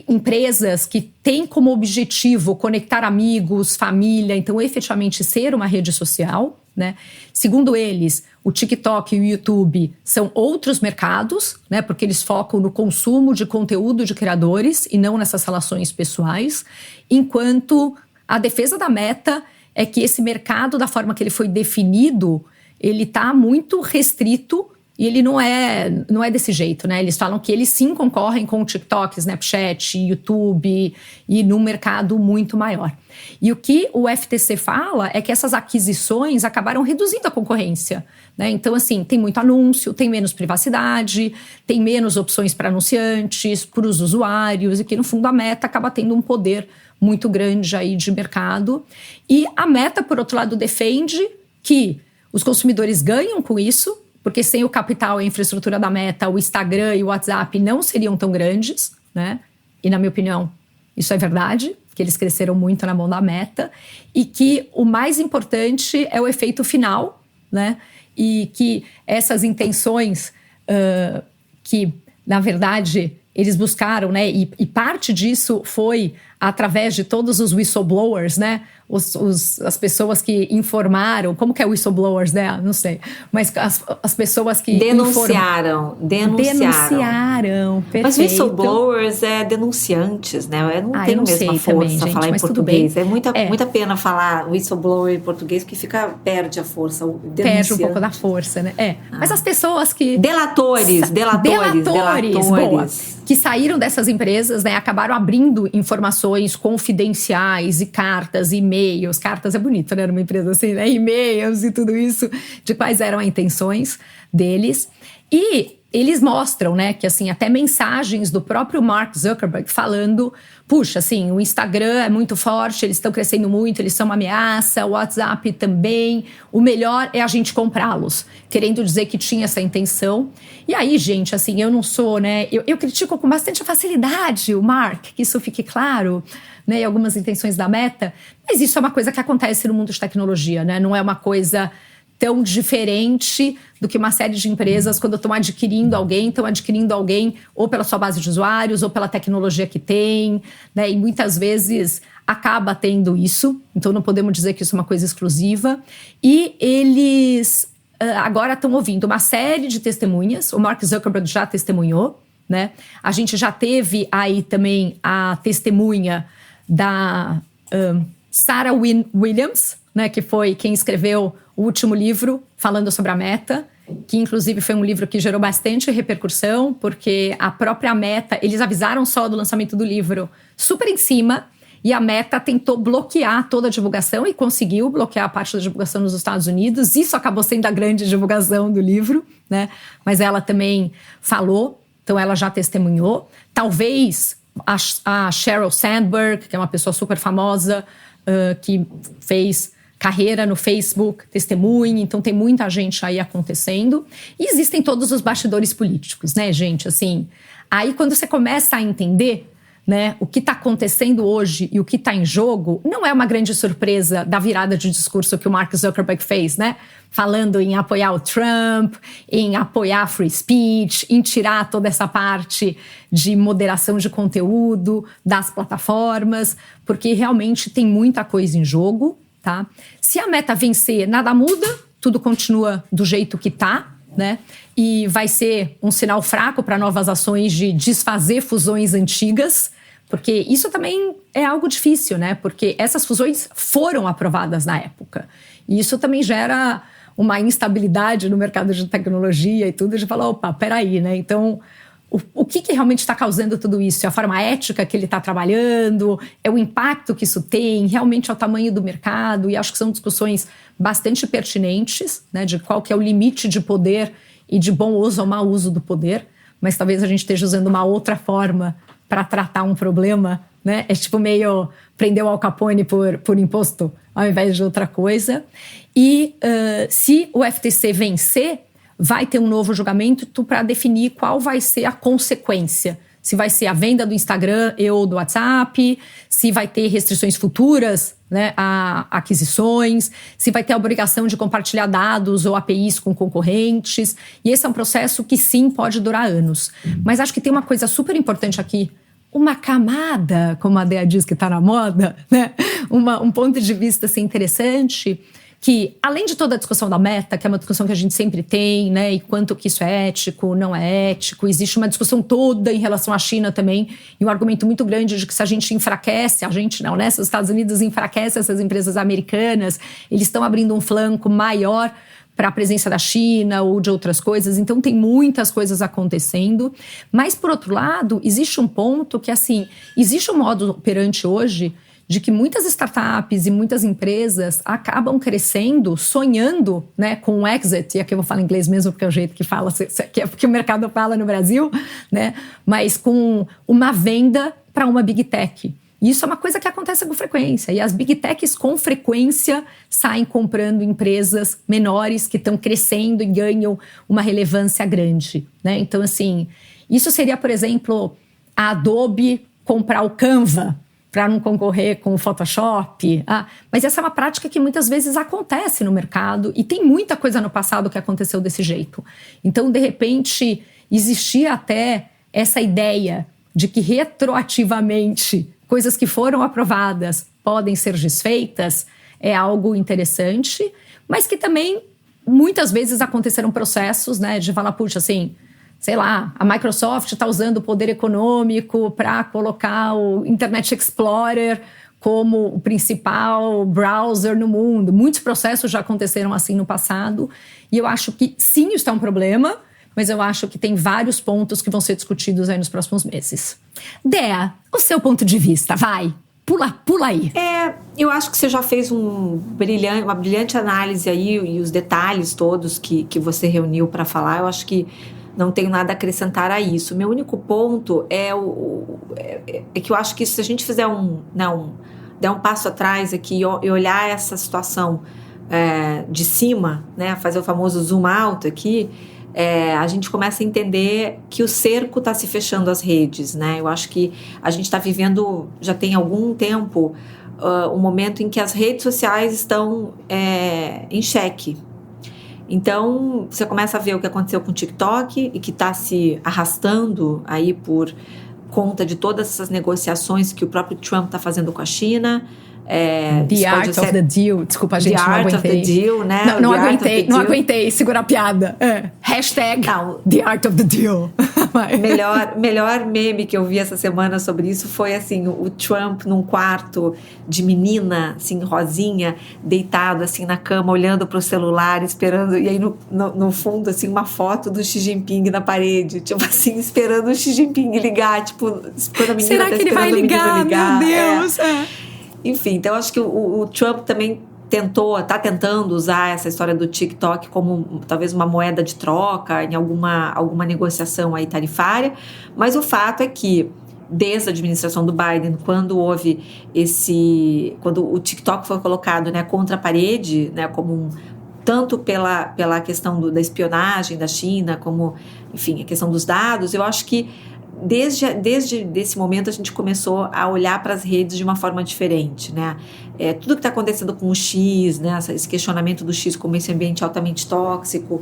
empresas que têm como objetivo conectar amigos, família, então efetivamente ser uma rede social, né? Segundo eles, o TikTok e o YouTube são outros mercados, né? Porque eles focam no consumo de conteúdo de criadores e não nessas relações pessoais, enquanto a defesa da Meta é que esse mercado, da forma que ele foi definido, ele está muito restrito e ele não é desse jeito, né? Eles falam que eles sim concorrem com o TikTok, Snapchat, YouTube e num mercado muito maior. E o que o FTC fala é que essas aquisições acabaram reduzindo a concorrência, né? Então, assim, tem muito anúncio, tem menos privacidade, tem menos opções para anunciantes, para os usuários, e que, no fundo, a Meta acaba tendo um poder muito grande aí de mercado. E a Meta, por outro lado, defende que os consumidores ganham com isso, porque sem o capital e a infraestrutura da Meta, o Instagram e o WhatsApp não seriam tão grandes, né? E, na minha opinião, isso é verdade, que eles cresceram muito na mão da Meta, e que o mais importante é o efeito final, né? E que essas intenções que, na verdade, eles buscaram, né? E parte disso foi através de todos os whistleblowers, né? As pessoas que informaram, como que é whistleblowers, né? Não sei, mas as pessoas que denunciaram, perfeito. Mas whistleblowers é denunciantes, né? Não tem a mesma força também, gente, falar em português. É muita pena falar whistleblower em português, porque perde a força. Perde um pouco da força, né? Mas as pessoas que... Delatores. Boa, que saíram dessas empresas, né? Acabaram abrindo informações confidenciais e cartas, e-mails. Cartas é bonito, né? Numa empresa assim, né? E-mails e tudo isso, de quais eram as intenções deles. E eles mostram, né, que assim, até mensagens do próprio Mark Zuckerberg falando, puxa, assim, o Instagram é muito forte, eles estão crescendo muito, eles são uma ameaça, o WhatsApp também, o melhor é a gente comprá-los, querendo dizer que tinha essa intenção. E aí, gente, assim, eu não sou, né, eu critico com bastante facilidade o Mark, que isso fique claro, né, e algumas intenções da Meta, mas isso é uma coisa que acontece no mundo de tecnologia, né, não é uma coisa tão diferente do que uma série de empresas, quando estão adquirindo alguém ou pela sua base de usuários, ou pela tecnologia que tem, né? E muitas vezes acaba tendo isso, então não podemos dizer que isso é uma coisa exclusiva. E eles agora estão ouvindo uma série de testemunhas, o Mark Zuckerberg já testemunhou, né? A gente já teve aí também a testemunha da Sarah Williams, né? Que foi quem escreveu o último livro falando sobre a Meta, que inclusive foi um livro que gerou bastante repercussão, porque a própria Meta, eles avisaram só do lançamento do livro super em cima, e a Meta tentou bloquear toda a divulgação e conseguiu bloquear a parte da divulgação nos Estados Unidos. Isso acabou sendo a grande divulgação do livro, né? Mas ela também falou, então ela já testemunhou. Talvez a Sheryl Sandberg, que é uma pessoa super famosa, que fez carreira no Facebook, testemunha, então tem muita gente aí acontecendo. E existem todos os bastidores políticos, né, gente? Assim, aí quando você começa a entender, né, o que está acontecendo hoje e o que está em jogo, não é uma grande surpresa da virada de discurso que o Mark Zuckerberg fez, né? Falando em apoiar o Trump, em apoiar free speech, em tirar toda essa parte de moderação de conteúdo das plataformas, porque realmente tem muita coisa em jogo. Tá? Se a Meta vencer, nada muda, tudo continua do jeito que tá, né? E vai ser um sinal fraco para novas ações de desfazer fusões antigas, porque isso também é algo difícil, né? Porque essas fusões foram aprovadas na época. E isso também gera uma instabilidade no mercado de tecnologia e tudo, de falar, opa, peraí, né? Então, o que realmente está causando tudo isso? É a forma ética que ele está trabalhando? É o impacto que isso tem? Realmente é o tamanho do mercado? E acho que são discussões bastante pertinentes, né, de qual que é o limite de poder e de bom uso ou mau uso do poder. Mas talvez a gente esteja usando uma outra forma para tratar um problema, né? É tipo meio prender o Al Capone por imposto ao invés de outra coisa. E se o FTC vencer, vai ter um novo julgamento para definir qual vai ser a consequência. Se vai ser a venda do Instagram ou do WhatsApp, se vai ter restrições futuras, né, a aquisições, se vai ter a obrigação de compartilhar dados ou APIs com concorrentes. E esse é um processo que sim pode durar anos. Mas acho que tem uma coisa super importante aqui, uma camada, como a Dea diz que está na moda, né? Um ponto de vista assim, interessante, que, além de toda a discussão da meta, que é uma discussão que a gente sempre tem, né, e quanto que isso é ético, não é ético, existe uma discussão toda em relação à China também, e um argumento muito grande de que se a gente enfraquece, a gente não, né, se os Estados Unidos enfraquecem essas empresas americanas, eles estão abrindo um flanco maior para a presença da China ou de outras coisas. Então, tem muitas coisas acontecendo. Mas, por outro lado, existe um ponto que, assim, existe um modo operante hoje de que muitas startups e muitas empresas acabam crescendo, sonhando, né, com o exit, e aqui eu vou falar inglês mesmo, porque é o jeito que fala, que é porque o mercado fala no Brasil, né, mas com uma venda para uma big tech. E isso é uma coisa que acontece com frequência. E as big techs, com frequência, saem comprando empresas menores que estão crescendo e ganham uma relevância grande, né? Então, assim, isso seria, por exemplo, a Adobe comprar o Canva para não concorrer com o Photoshop. Mas essa é uma prática que muitas vezes acontece no mercado e tem muita coisa no passado que aconteceu desse jeito. Então, de repente, existia até essa ideia de que retroativamente coisas que foram aprovadas podem ser desfeitas, é algo interessante, mas que também muitas vezes aconteceram processos, né, de falar, puxa, assim, sei lá, a Microsoft está usando o poder econômico para colocar o Internet Explorer como o principal browser no mundo. Muitos processos já aconteceram assim no passado, e eu acho que sim, isso é um problema, mas eu acho que tem vários pontos que vão ser discutidos aí nos próximos meses. Dea, o seu ponto de vista, vai, pula aí. Eu acho que você já fez uma brilhante análise aí, e os detalhes todos que você reuniu para falar, eu acho que não tenho nada a acrescentar a isso. Meu único ponto é que eu acho que se a gente fizer der um passo atrás aqui e olhar essa situação de cima, né, fazer o famoso zoom out aqui, a gente começa a entender que o cerco está se fechando às redes, né? Eu acho que a gente está vivendo, já tem algum tempo, um momento em que as redes sociais estão em xeque. Então, você começa a ver o que aconteceu com o TikTok e que está se arrastando aí por conta de todas essas negociações que o próprio Trump está fazendo com a China. The Art of the Deal. Desculpa, gente, não aguentei. The Art of the Deal, né? Não aguentei segurar a piada. Hashtag The Art of the Deal. melhor meme que eu vi essa semana sobre isso foi assim, o Trump num quarto de menina, assim, rosinha, deitado assim na cama, olhando para o celular, esperando, e aí no fundo, assim, uma foto do Xi Jinping na parede, tipo assim, esperando o Xi Jinping ligar, tipo, quando a menina será que ele vai ligar? Meu Deus! Enfim, então acho que o Trump também está tentando usar essa história do TikTok como talvez uma moeda de troca em alguma negociação aí tarifária, mas o fato é que desde a administração do Biden, quando o TikTok foi colocado, né, contra a parede, né, como tanto pela questão da espionagem da China, como, enfim, a questão dos dados, eu acho que desde esse momento a gente começou a olhar para as redes de uma forma diferente, né? Tudo que está acontecendo com o X, né? Esse questionamento do X como esse ambiente altamente tóxico,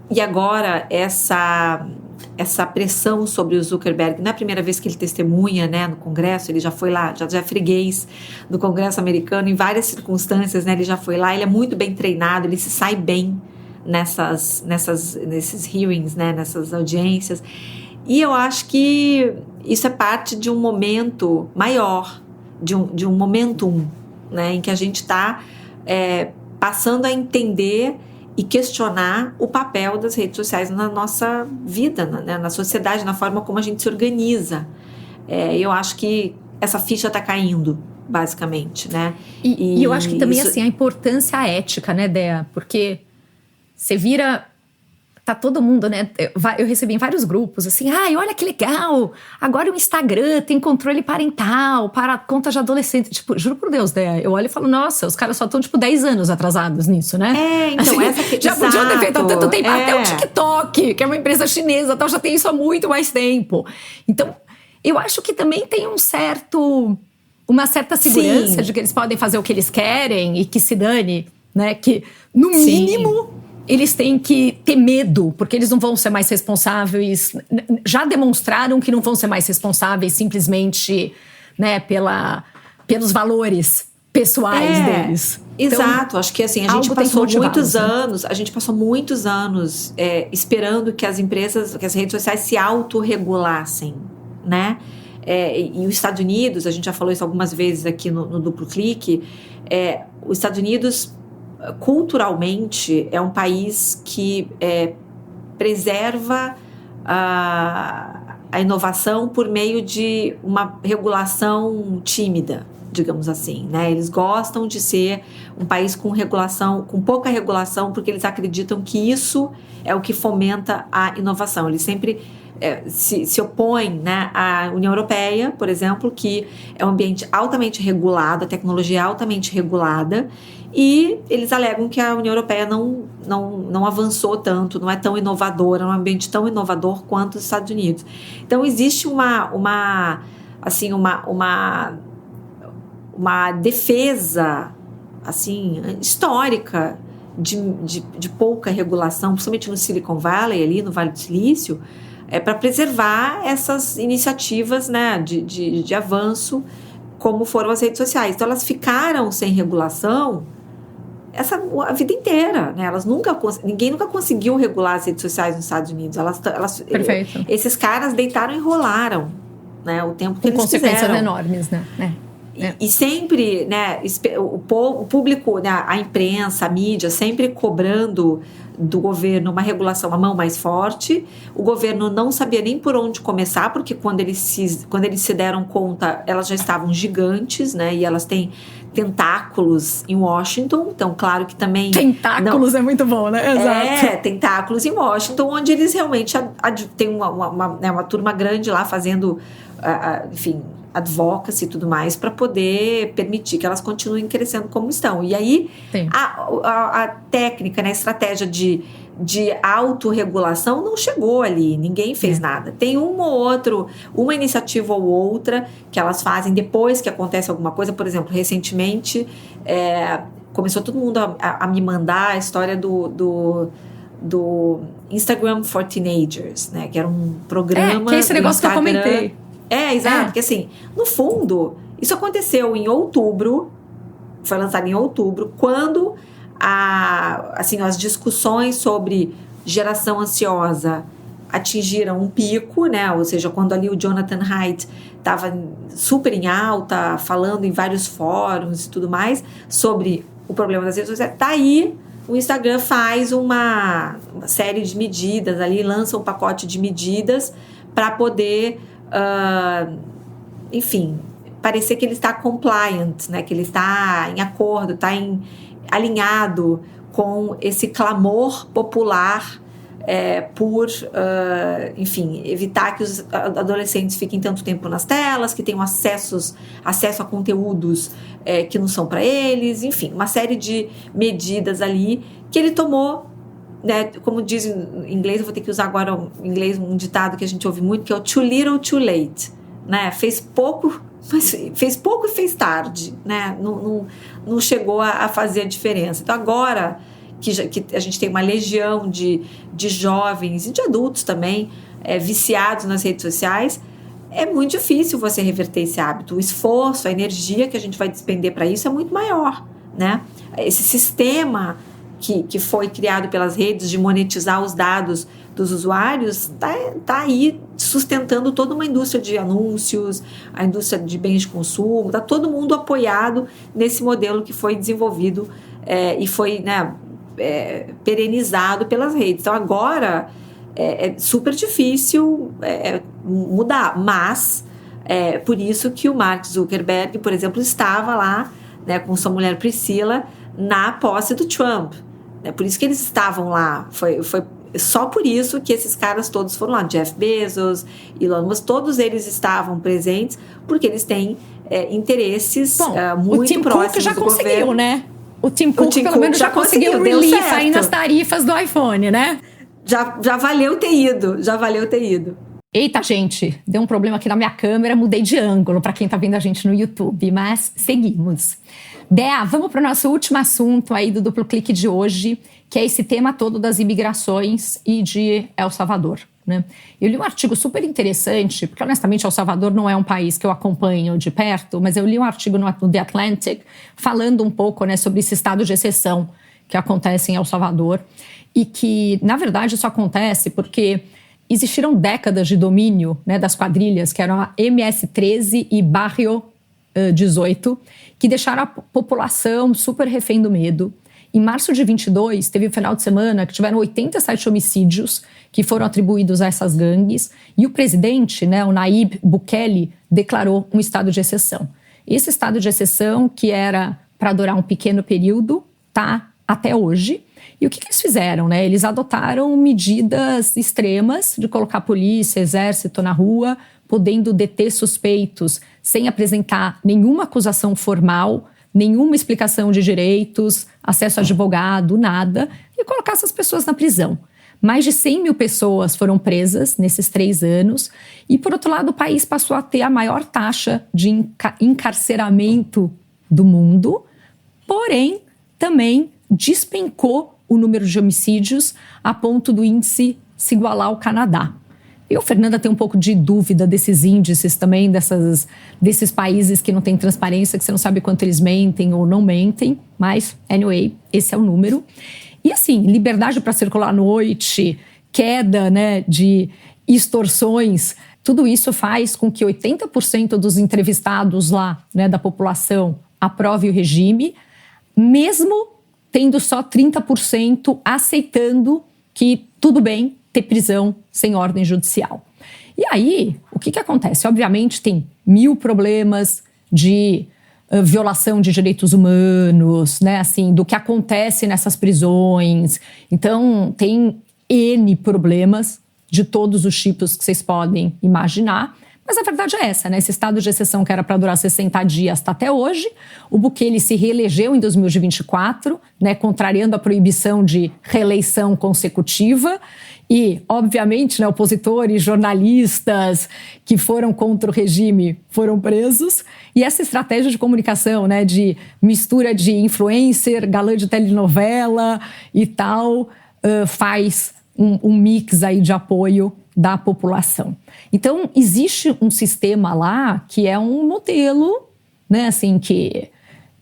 e agora essa pressão sobre o Zuckerberg, não é a primeira vez que ele testemunha, né, no Congresso, ele já foi lá, já é freguês do Congresso americano em várias circunstâncias, né? Ele já foi lá, ele é muito bem treinado, ele se sai bem nesses hearings, né, nessas audiências. E eu acho que isso é parte de um momento maior, de um momentum, né, em que a gente está passando a entender e questionar o papel das redes sociais na nossa vida, na sociedade, na forma como a gente se organiza. Eu acho que essa ficha está caindo, basicamente, né? E eu acho que também assim, a importância ética, né, Dea? Porque você vira... Tá todo mundo, né? Eu recebi em vários grupos, assim, olha que legal, agora o Instagram tem controle parental para conta de adolescente. Tipo, juro por Deus, né? Eu olho e falo, nossa, os caras só estão, 10 anos atrasados nisso, né? Então, assim, já podiam ter feito há tanto tempo. Até o TikTok, que é uma empresa chinesa, já tem isso há muito mais tempo. Então, eu acho que também tem uma certa segurança de que eles podem fazer o que eles querem e que se dane, né? Que, no mínimo... eles têm que ter medo, porque eles não vão ser mais responsáveis, já demonstraram que não vão ser mais responsáveis simplesmente, né, pelos valores pessoais deles. Exato, então, acho que assim, a gente passou muitos anos esperando que as empresas, que as redes sociais se autorregulassem, né? E os Estados Unidos, a gente já falou isso algumas vezes aqui no Duplo Clique, os Estados Unidos, culturalmente, é um país que preserva a inovação por meio de uma regulação tímida, digamos assim, né? Eles gostam de ser um país com pouca regulação, porque eles acreditam que isso é o que fomenta a inovação. Eles sempre se opõem, né, à União Europeia, por exemplo, que é um ambiente altamente regulado, a tecnologia é altamente regulada, e eles alegam que a União Europeia não avançou tanto, não é tão inovadora, não é um ambiente tão inovador quanto os Estados Unidos. Então, existe uma defesa assim, histórica de pouca regulação, principalmente no Silicon Valley, ali no Vale do Silício, para preservar essas iniciativas, né, de avanço, como foram as redes sociais. Então, elas ficaram sem regulação a vida inteira, né? Ninguém nunca conseguiu regular as redes sociais nos Estados Unidos. Perfeito. Esses caras deitaram e rolaram, né, o tempo que eles quiseram. Com consequências enormes, né? E sempre, né, o público, né, a imprensa, a mídia, sempre cobrando do governo uma regulação, uma mão mais forte. O governo não sabia nem por onde começar, porque quando eles se deram conta, elas já estavam gigantes, né, e elas têm tentáculos em Washington, então claro que também... Tentáculos é muito bom, né? Exato. Tentáculos em Washington, onde eles realmente têm uma turma grande lá fazendo, enfim, advocacy e tudo mais, para poder permitir que elas continuem crescendo como estão. E aí, a técnica, né, a estratégia de autorregulação não chegou ali, ninguém fez nada. Tem uma iniciativa ou outra que elas fazem depois que acontece alguma coisa. Por exemplo, recentemente, começou todo mundo a me mandar a história do Instagram for Teenagers, né, que era um programa... que é esse negócio que eu comentei. Exato, porque assim, no fundo, isso aconteceu em outubro, foi lançado em outubro, quando as discussões sobre geração ansiosa atingiram um pico, né? Ou seja, quando ali o Jonathan Haidt estava super em alta, falando em vários fóruns e tudo mais, sobre o problema das redes sociais, daí o Instagram faz uma série de medidas ali, lança um pacote de medidas para poder... enfim, parecer que ele está compliant, né? Que ele está em acordo, está alinhado com esse clamor popular por, enfim, evitar que os adolescentes fiquem tanto tempo nas telas, que tenham acesso a conteúdos que não são para eles, enfim, uma série de medidas ali que ele tomou, né, como diz em inglês, eu vou ter que usar agora em inglês um ditado que a gente ouve muito, que é o too little, too late, né? Fez pouco e fez tarde, né? Não chegou a fazer a diferença. Então agora que a gente tem uma legião de jovens e de adultos também viciados nas redes sociais, é muito difícil você reverter esse hábito. O esforço, a energia que a gente vai despender para isso é muito maior, né? Esse sistema que foi criado pelas redes de monetizar os dados dos usuários tá aí sustentando toda uma indústria de anúncios, a indústria de bens de consumo, está todo mundo apoiado nesse modelo que foi desenvolvido e foi, né, perenizado pelas redes. Então agora é super difícil mudar, mas por isso que o Mark Zuckerberg, por exemplo, estava lá, né, com sua mulher Priscilla na posse do Trump. É por isso que eles estavam lá. Foi só por isso que esses caras todos foram lá. Jeff Bezos, Elon Musk, todos eles estavam presentes, porque eles têm interesses muito próximos do governo. O Tim Cook já conseguiu, né? O Tim Cook pelo menos já conseguiu relief aí nas tarifas do iPhone, né? Já valeu ter ido. Eita, gente, deu um problema aqui na minha câmera, mudei de ângulo para quem tá vendo a gente no YouTube, mas seguimos. Dea, vamos para o nosso último assunto aí do Duplo Clique de hoje, que é esse tema todo das imigrações e de El Salvador, né? Eu li um artigo super interessante, porque honestamente El Salvador não é um país que eu acompanho de perto, mas eu li um artigo no The Atlantic falando um pouco, né, sobre esse estado de exceção que acontece em El Salvador e que, na verdade, isso acontece porque existiram décadas de domínio, né, das quadrilhas, que eram a MS-13 e Barrio 18, que deixaram a população super refém do medo. Em março de 22, teve um final de semana que tiveram 87 homicídios que foram atribuídos a essas gangues, e o presidente, né, o Nayib Bukele, declarou um estado de exceção. Esse estado de exceção, que era para durar um pequeno período, está até hoje. E o que eles fizeram, né? Eles adotaram medidas extremas de colocar polícia, exército na rua, podendo deter suspeitos sem apresentar nenhuma acusação formal, nenhuma explicação de direitos, acesso a advogado, nada, e colocar essas pessoas na prisão. Mais de 100 mil pessoas foram presas nesses 3 anos e, por outro lado, o país passou a ter a maior taxa de encarceramento do mundo, porém, também despencou o número de homicídios a ponto do índice se igualar ao Canadá. Eu, Fernanda, tenho um pouco de dúvida desses índices também, desses países que não têm transparência, que você não sabe quanto eles mentem ou não mentem, mas, anyway, esse é o número. E assim, liberdade para circular à noite, queda, né, de extorsões, tudo isso faz com que 80% dos entrevistados lá, né, da população aprove o regime, mesmo tendo só 30% aceitando que tudo bem ter prisão sem ordem judicial. E aí, o que acontece? Obviamente tem 1000 problemas de violação de direitos humanos, né, assim, do que acontece nessas prisões. Então, tem N problemas de todos os tipos que vocês podem imaginar. Mas a verdade é essa, né? Esse estado de exceção que era para durar 60 dias está até hoje. O Bukele se reelegeu em 2024, né, contrariando a proibição de reeleição consecutiva. E, obviamente, né, opositores, jornalistas que foram contra o regime foram presos. E essa estratégia de comunicação, né, de mistura de influencer, galã de telenovela e tal, faz um mix aí de apoio da população. Então, existe um sistema lá que é um modelo, né, assim, que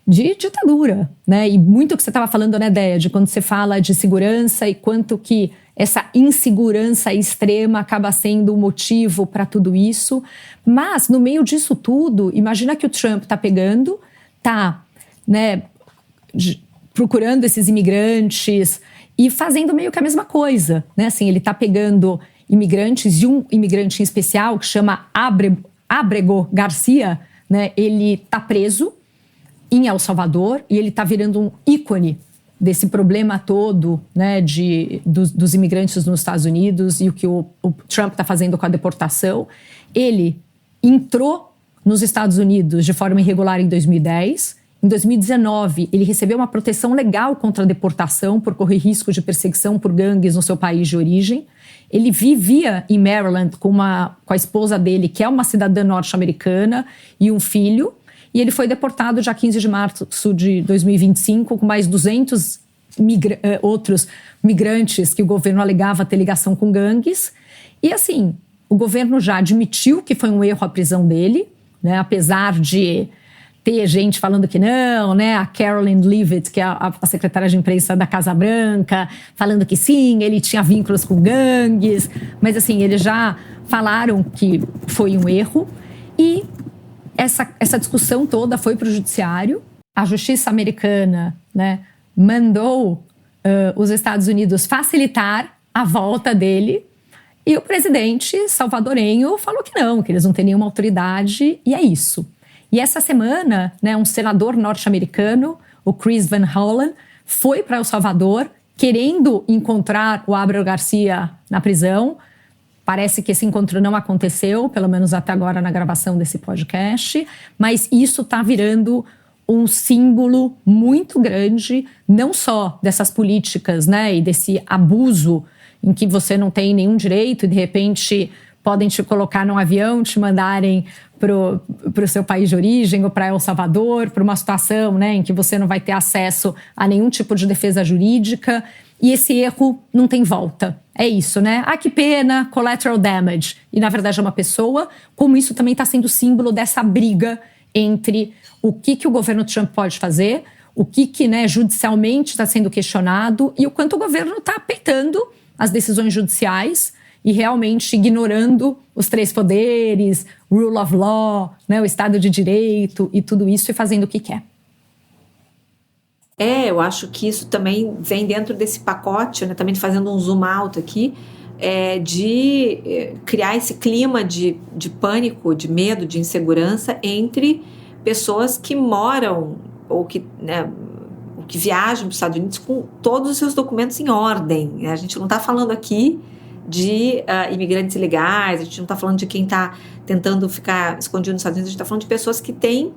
de ditadura, né? E muito que você estava falando, né, Déia, de quando você fala de segurança e quanto que essa insegurança extrema acaba sendo o motivo para tudo isso. Mas, no meio disso tudo, imagina que o Trump está pegando, né, procurando esses imigrantes e fazendo meio que a mesma coisa, né? Assim, ele está pegando imigrantes, e um imigrante em especial que chama Ábrego Garcia, né? Ele está preso em El Salvador e ele está virando um ícone desse problema todo, né, dos imigrantes nos Estados Unidos e o que o Trump está fazendo com a deportação. Ele entrou nos Estados Unidos de forma irregular em 2010. Em 2019, ele recebeu uma proteção legal contra a deportação por correr risco de perseguição por gangues no seu país de origem. Ele vivia em Maryland com a esposa dele, que é uma cidadã norte-americana, e um filho. E ele foi deportado dia 15 de março de 2025 com mais 200 outros migrantes que o governo alegava ter ligação com gangues. E assim, o governo já admitiu que foi um erro a prisão dele, né, apesar de ter gente falando que não, né? A Caroline Leavitt, que é a secretária de imprensa da Casa Branca, falando que sim, ele tinha vínculos com gangues. Mas assim, eles já falaram que foi um erro. E essa discussão toda foi para o judiciário. A justiça americana, né, mandou os Estados Unidos facilitar a volta dele. E o presidente salvadorenho falou que não, que eles não têm nenhuma autoridade. E é isso. E essa semana, né, um senador norte-americano, o Chris Van Hollen, foi para El Salvador querendo encontrar o Ábrego Garcia na prisão. Parece que esse encontro não aconteceu, pelo menos até agora na gravação desse podcast, mas isso está virando um símbolo muito grande, não só dessas políticas, né, e desse abuso em que você não tem nenhum direito e, de repente, podem te colocar num avião, te mandarem pro seu país de origem ou para El Salvador, para uma situação, né, em que você não vai ter acesso a nenhum tipo de defesa jurídica. E esse erro não tem volta. É isso, né? Ah, que pena, collateral damage. E, na verdade, é uma pessoa. Como isso também está sendo símbolo dessa briga entre o que o governo Trump pode fazer, o que né, judicialmente está sendo questionado e o quanto o governo está peitando as decisões judiciais e realmente ignorando os 3 poderes, rule of law, né, o Estado de Direito e tudo isso e fazendo o que quer. Eu acho que isso também vem dentro desse pacote, né, também fazendo um zoom out aqui, de criar esse clima de pânico, de medo, de insegurança entre pessoas que moram ou que, né, que viajam para os Estados Unidos com todos os seus documentos em ordem. A gente não está falando aqui de imigrantes ilegais, a gente não está falando de quem está tentando ficar escondido nos Estados Unidos, a gente está falando de pessoas que têm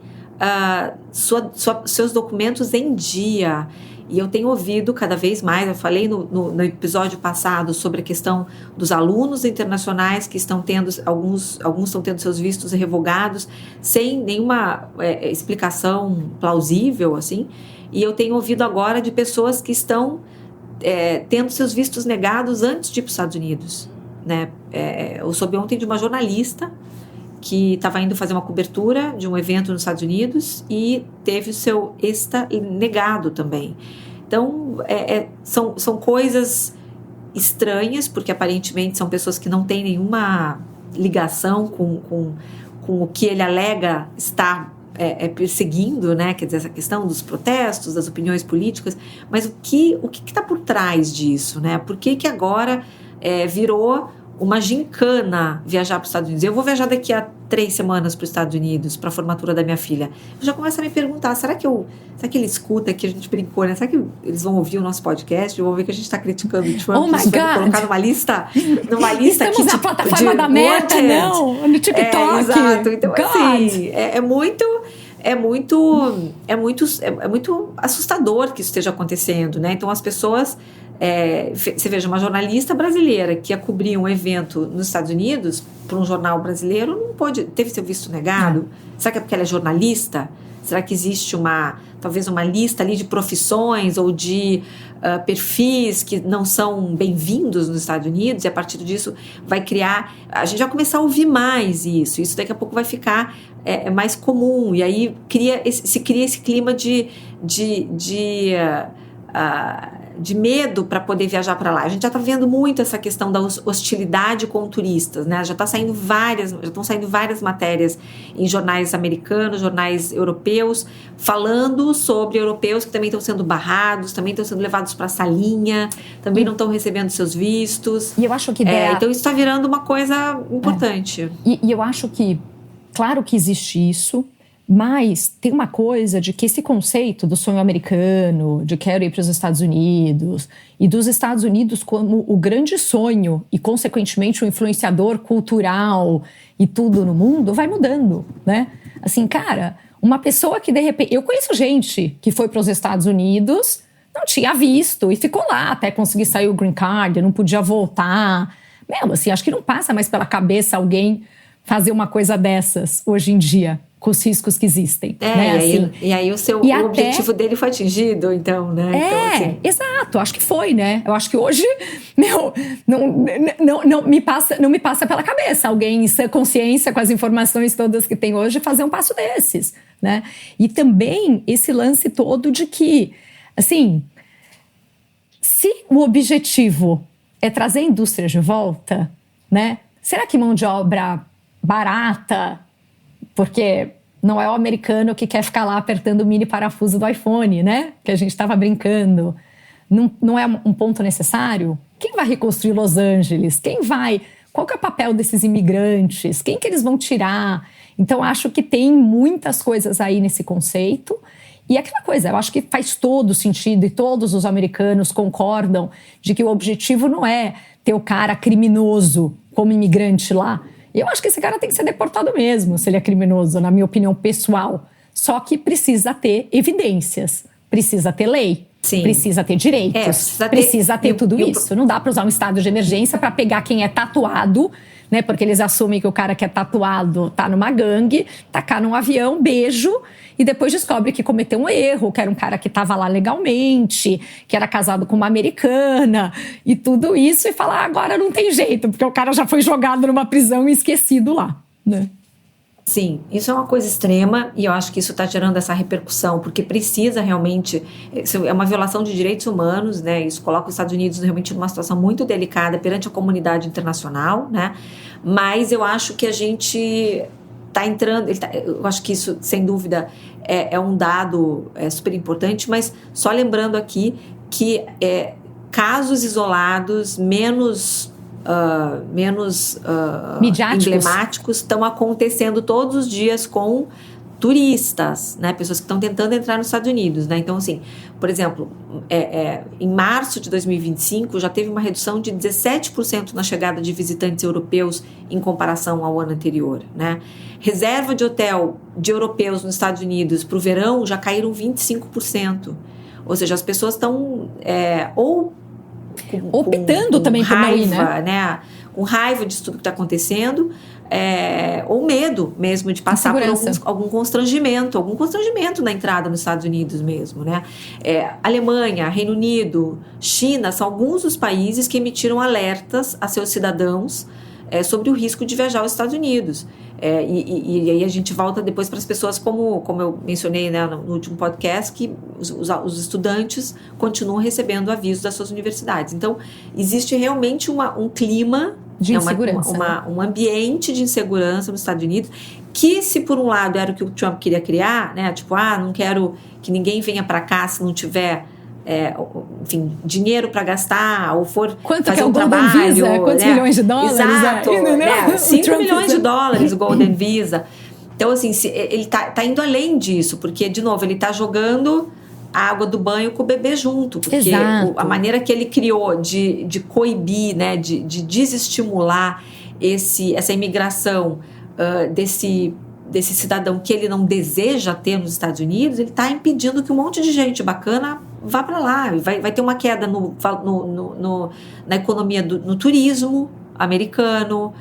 seus documentos em dia. E eu tenho ouvido cada vez mais, eu falei no episódio passado sobre a questão dos alunos internacionais que estão tendo, alguns estão tendo seus vistos revogados sem nenhuma explicação plausível, assim. E eu tenho ouvido agora de pessoas que estão tendo seus vistos negados antes de ir para os Estados Unidos, né? Eu soube ontem de uma jornalista que estava indo fazer uma cobertura de um evento nos Estados Unidos e teve o seu ESTA negado também. Então, são coisas estranhas, porque aparentemente são pessoas que não têm nenhuma ligação com o que ele alega estar perseguindo, né? Quer dizer, essa questão dos protestos, das opiniões políticas, mas o que está por trás disso, né? Por que agora virou uma gincana viajar para os Estados Unidos? Eu vou viajar daqui a 3 semanas para os Estados Unidos, para a formatura da minha filha. Eu já começo a me perguntar, será que ele escuta que a gente brincou, né? Será que eles vão ouvir o nosso podcast? Vão ver que a gente está criticando o Trump? Oh my God! Colocar numa lista Estamos aqui, na plataforma da Meta, não, no TikTok. Exato. Então, God. assim, é muito assustador que isso esteja acontecendo, né? Então, as pessoas... você veja, uma jornalista brasileira que ia cobrir um evento nos Estados Unidos para um jornal brasileiro teve seu visto negado. Será que é porque ela é jornalista? Será que existe talvez uma lista ali de profissões ou de perfis que não são bem-vindos nos Estados Unidos, e a partir disso a gente vai começar a ouvir mais isso daqui a pouco vai ficar mais comum, e aí se cria esse clima de medo para poder viajar para lá. A gente já está vendo muito essa questão da hostilidade com turistas, né? Já estão saindo várias matérias em jornais americanos, jornais europeus, falando sobre europeus que também estão sendo barrados, também estão sendo levados para a salinha, também não estão recebendo seus vistos. E eu acho que então isso está virando uma coisa importante. E eu acho que, claro que existe isso, mas tem uma coisa de que esse conceito do sonho americano, de quero ir para os Estados Unidos, e dos Estados Unidos como o grande sonho e, consequentemente, o influenciador cultural e tudo no mundo, vai mudando, né? Assim, cara, uma pessoa que, de repente... Eu conheço gente que foi para os Estados Unidos, não tinha visto e ficou lá até conseguir sair o green card, não podia voltar. Mesmo assim, acho que não passa mais pela cabeça alguém fazer uma coisa dessas hoje em dia, com os riscos que existem. Né? E aí o objetivo dele foi atingido, então, né? Então, assim... Exato, acho que foi, né? Eu acho que hoje, não me passa pela cabeça alguém em sã consciência, com as informações todas que tem hoje, fazer um passo desses, né? E também esse lance todo de que, assim, se o objetivo é trazer a indústria de volta, né? Será que mão de obra barata, porque não é o americano que quer ficar lá apertando o mini parafuso do iPhone, né? Que a gente estava brincando. Não é um ponto necessário? Quem vai reconstruir Los Angeles? Qual que é o papel desses imigrantes? Quem que eles vão tirar? Então, acho que tem muitas coisas aí nesse conceito. E aquela coisa, eu acho que faz todo sentido e todos os americanos concordam de que o objetivo não é ter o cara criminoso como imigrante lá. Eu acho que esse cara tem que ser deportado mesmo, se ele é criminoso, na minha opinião pessoal. Só que precisa ter evidências, precisa ter lei, Sim. Precisa ter direitos, precisa ter tudo isso. Não dá para usar um estado de emergência para pegar quem é tatuado, né? Porque eles assumem que o cara que é tatuado tá numa gangue, tacar num avião, beijo, e depois descobre que cometeu um erro, que era um cara que estava lá legalmente, que era casado com uma americana, e tudo isso, e fala, agora não tem jeito, porque o cara já foi jogado numa prisão e esquecido lá, né? Sim, isso é uma coisa extrema e eu acho que isso está gerando essa repercussão, porque precisa realmente, isso é uma violação de direitos humanos, né? Isso coloca os Estados Unidos realmente numa situação muito delicada perante a comunidade internacional, né? Mas eu acho que a gente está entrando, eu acho que isso, sem dúvida, é um dado super importante, mas só lembrando aqui que casos isolados menos emblemáticos estão acontecendo todos os dias com turistas, né? Pessoas que estão tentando entrar nos Estados Unidos, né? Então, assim, por exemplo, em março de 2025 já teve uma redução de 17% na chegada de visitantes europeus em comparação ao ano anterior, né? Reserva de hotel de europeus nos Estados Unidos para o verão já caíram 25%. Ou seja, as pessoas estão optando também por não ir, né? Com raiva disso tudo que está acontecendo, ou medo mesmo de passar por algum constrangimento na entrada nos Estados Unidos mesmo, né? Alemanha, Reino Unido, China são alguns dos países que emitiram alertas a seus cidadãos sobre o risco de viajar aos Estados Unidos. E aí a gente volta depois para as pessoas, como eu mencionei, né, no último podcast, que os estudantes continuam recebendo avisos das suas universidades. Então, existe realmente um clima de insegurança, um ambiente de insegurança nos Estados Unidos, que se por um lado era o que o Trump queria criar, né, tipo, não quero que ninguém venha para cá se não tiver enfim, dinheiro para gastar ou for quanto fazer que é o um Golden trabalho, Visa? Quantos né? milhões de dólares? Exato, 5 milhões de dólares o Golden Visa. Então, assim, ele tá indo além disso, porque, de novo, ele tá jogando a água do banho com o bebê junto, porque a maneira que ele criou de coibir, né, de desestimular essa imigração desse cidadão que ele não deseja ter nos Estados Unidos, ele está impedindo que um monte de gente bacana vá para lá. Vai ter uma queda na economia, no turismo americano.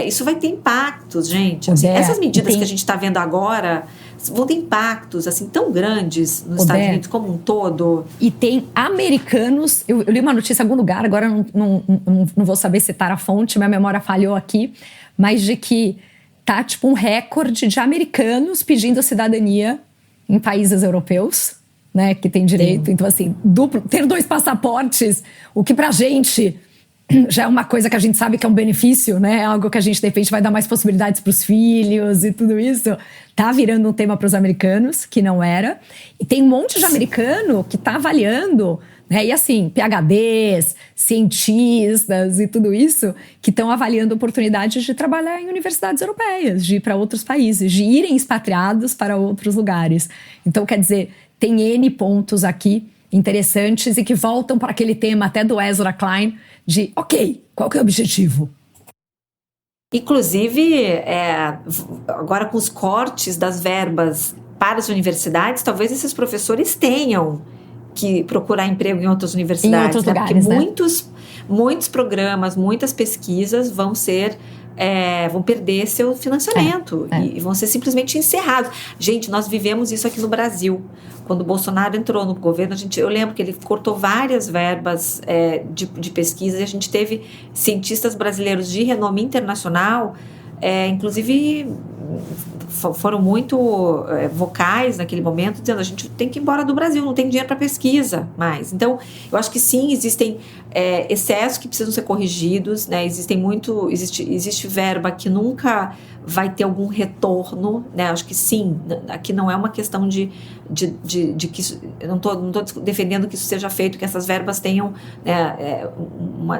Isso vai ter impactos, gente. Assim, essas medidas que a gente está vendo agora vão ter impactos assim, tão grandes nos Estados Unidos como um todo. E tem americanos... Eu li uma notícia em algum lugar, agora não vou saber citar a fonte, minha memória falhou aqui, mas de que tá tipo um recorde de americanos pedindo cidadania em países europeus, né, que tem direito. Sim. Então, assim, ter 2 passaportes, o que pra gente já é uma coisa que a gente sabe que é um benefício, né, é algo que a gente, de repente, vai dar mais possibilidades pros filhos e tudo isso, tá virando um tema pros americanos, que não era. E tem um monte de americano que tá avaliando, né, e assim, PhDs, cientistas e tudo isso, que estão avaliando oportunidades de trabalhar em universidades europeias, de ir para outros países, de irem expatriados para outros lugares. Então, quer dizer, tem N pontos aqui interessantes e que voltam para aquele tema até do Ezra Klein de, ok, qual que é o objetivo? Inclusive, agora com os cortes das verbas para as universidades, talvez esses professores tenham que procurar emprego em outras universidades. Em outros lugares, porque né? muitos programas, muitas pesquisas vão perder seu financiamento e vão ser simplesmente encerrados. Gente, nós vivemos isso aqui no Brasil. Quando o Bolsonaro entrou no governo, eu lembro que ele cortou várias verbas de pesquisa e a gente teve cientistas brasileiros de renome internacional, inclusive foram muito vocais naquele momento, dizendo a gente tem que ir embora do Brasil, não tem dinheiro para pesquisa mais. Então, eu acho que sim, existem excessos que precisam ser corrigidos, né? Existe verba que nunca vai ter algum retorno, né? Acho que sim, aqui não é uma questão de que isso, eu não estou defendendo que isso seja feito, que essas verbas tenham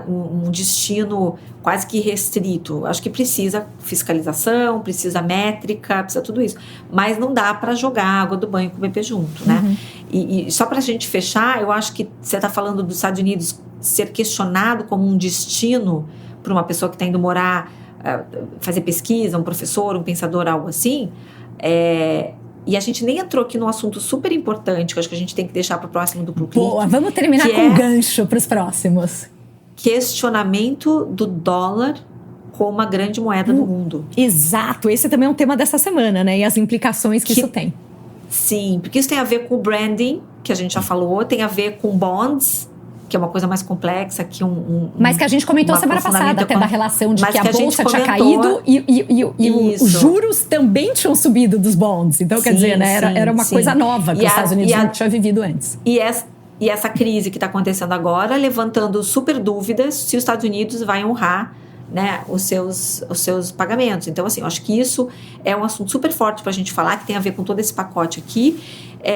um destino quase que restrito. Acho que precisa fiscalização, precisa métrica, precisa tudo isso, mas não dá para jogar água do banho com o bebê junto, né? Uhum. E só para a gente fechar, eu acho que você está falando dos Estados Unidos ser questionado como um destino para uma pessoa que está indo morar, fazer pesquisa, um professor, um pensador, algo assim, e a gente nem entrou aqui num assunto super importante, que eu acho que a gente tem que deixar para o próximo Duplo Clique. Boa, vamos terminar com um gancho para os próximos. Questionamento do dólar como a grande moeda do mundo. Exato, esse também é um tema dessa semana, né? E as implicações que isso tem. Sim, porque isso tem a ver com o branding, que a gente já falou, tem a ver com bonds, que é uma coisa mais complexa, que mas que a gente comentou semana passada, até da relação de que a bolsa tinha caído e os juros também tinham subido dos bonds. Então, quer dizer, né, era uma coisa nova que os Estados Unidos não tinham vivido antes. E essa crise que está acontecendo agora, levantando super dúvidas se os Estados Unidos vai honrar, né, os seus pagamentos. Então, assim, eu acho que isso é um assunto super forte para a gente falar, que tem a ver com todo esse pacote aqui.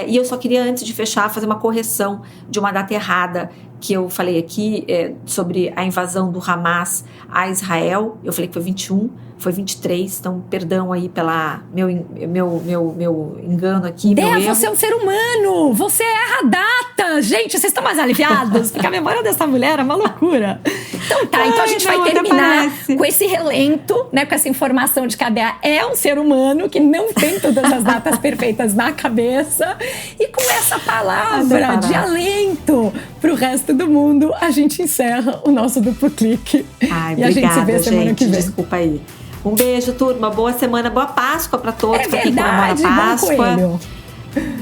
E eu só queria, antes de fechar, fazer uma correção de uma data errada que eu falei aqui sobre a invasão do Hamas a Israel. Eu falei que foi 21, foi 23, então perdão aí pela meu engano aqui. Débora, você é um ser humano, você erra a data. Gente, vocês estão mais aliviados? Porque a memória dessa mulher é uma loucura. Então tá, então a gente vai terminar com esse relento, né, com essa informação de que a Débora é um ser humano que não tem todas as datas perfeitas na cabeça, e com essa palavra de alento pro resto do mundo, a gente encerra o nosso Duplo Clique. Ai, e obrigada, a gente se vê semana que vem. Desculpa aí. Um beijo, turma. Boa semana, boa Páscoa para todos. É verdade, quem comemora a Páscoa. bom coelho.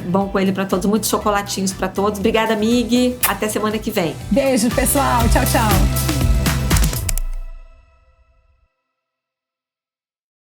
Bom coelho para todos, muitos chocolatinhos para todos. Obrigada, Mig. Até semana que vem. Beijo, pessoal. Tchau, tchau.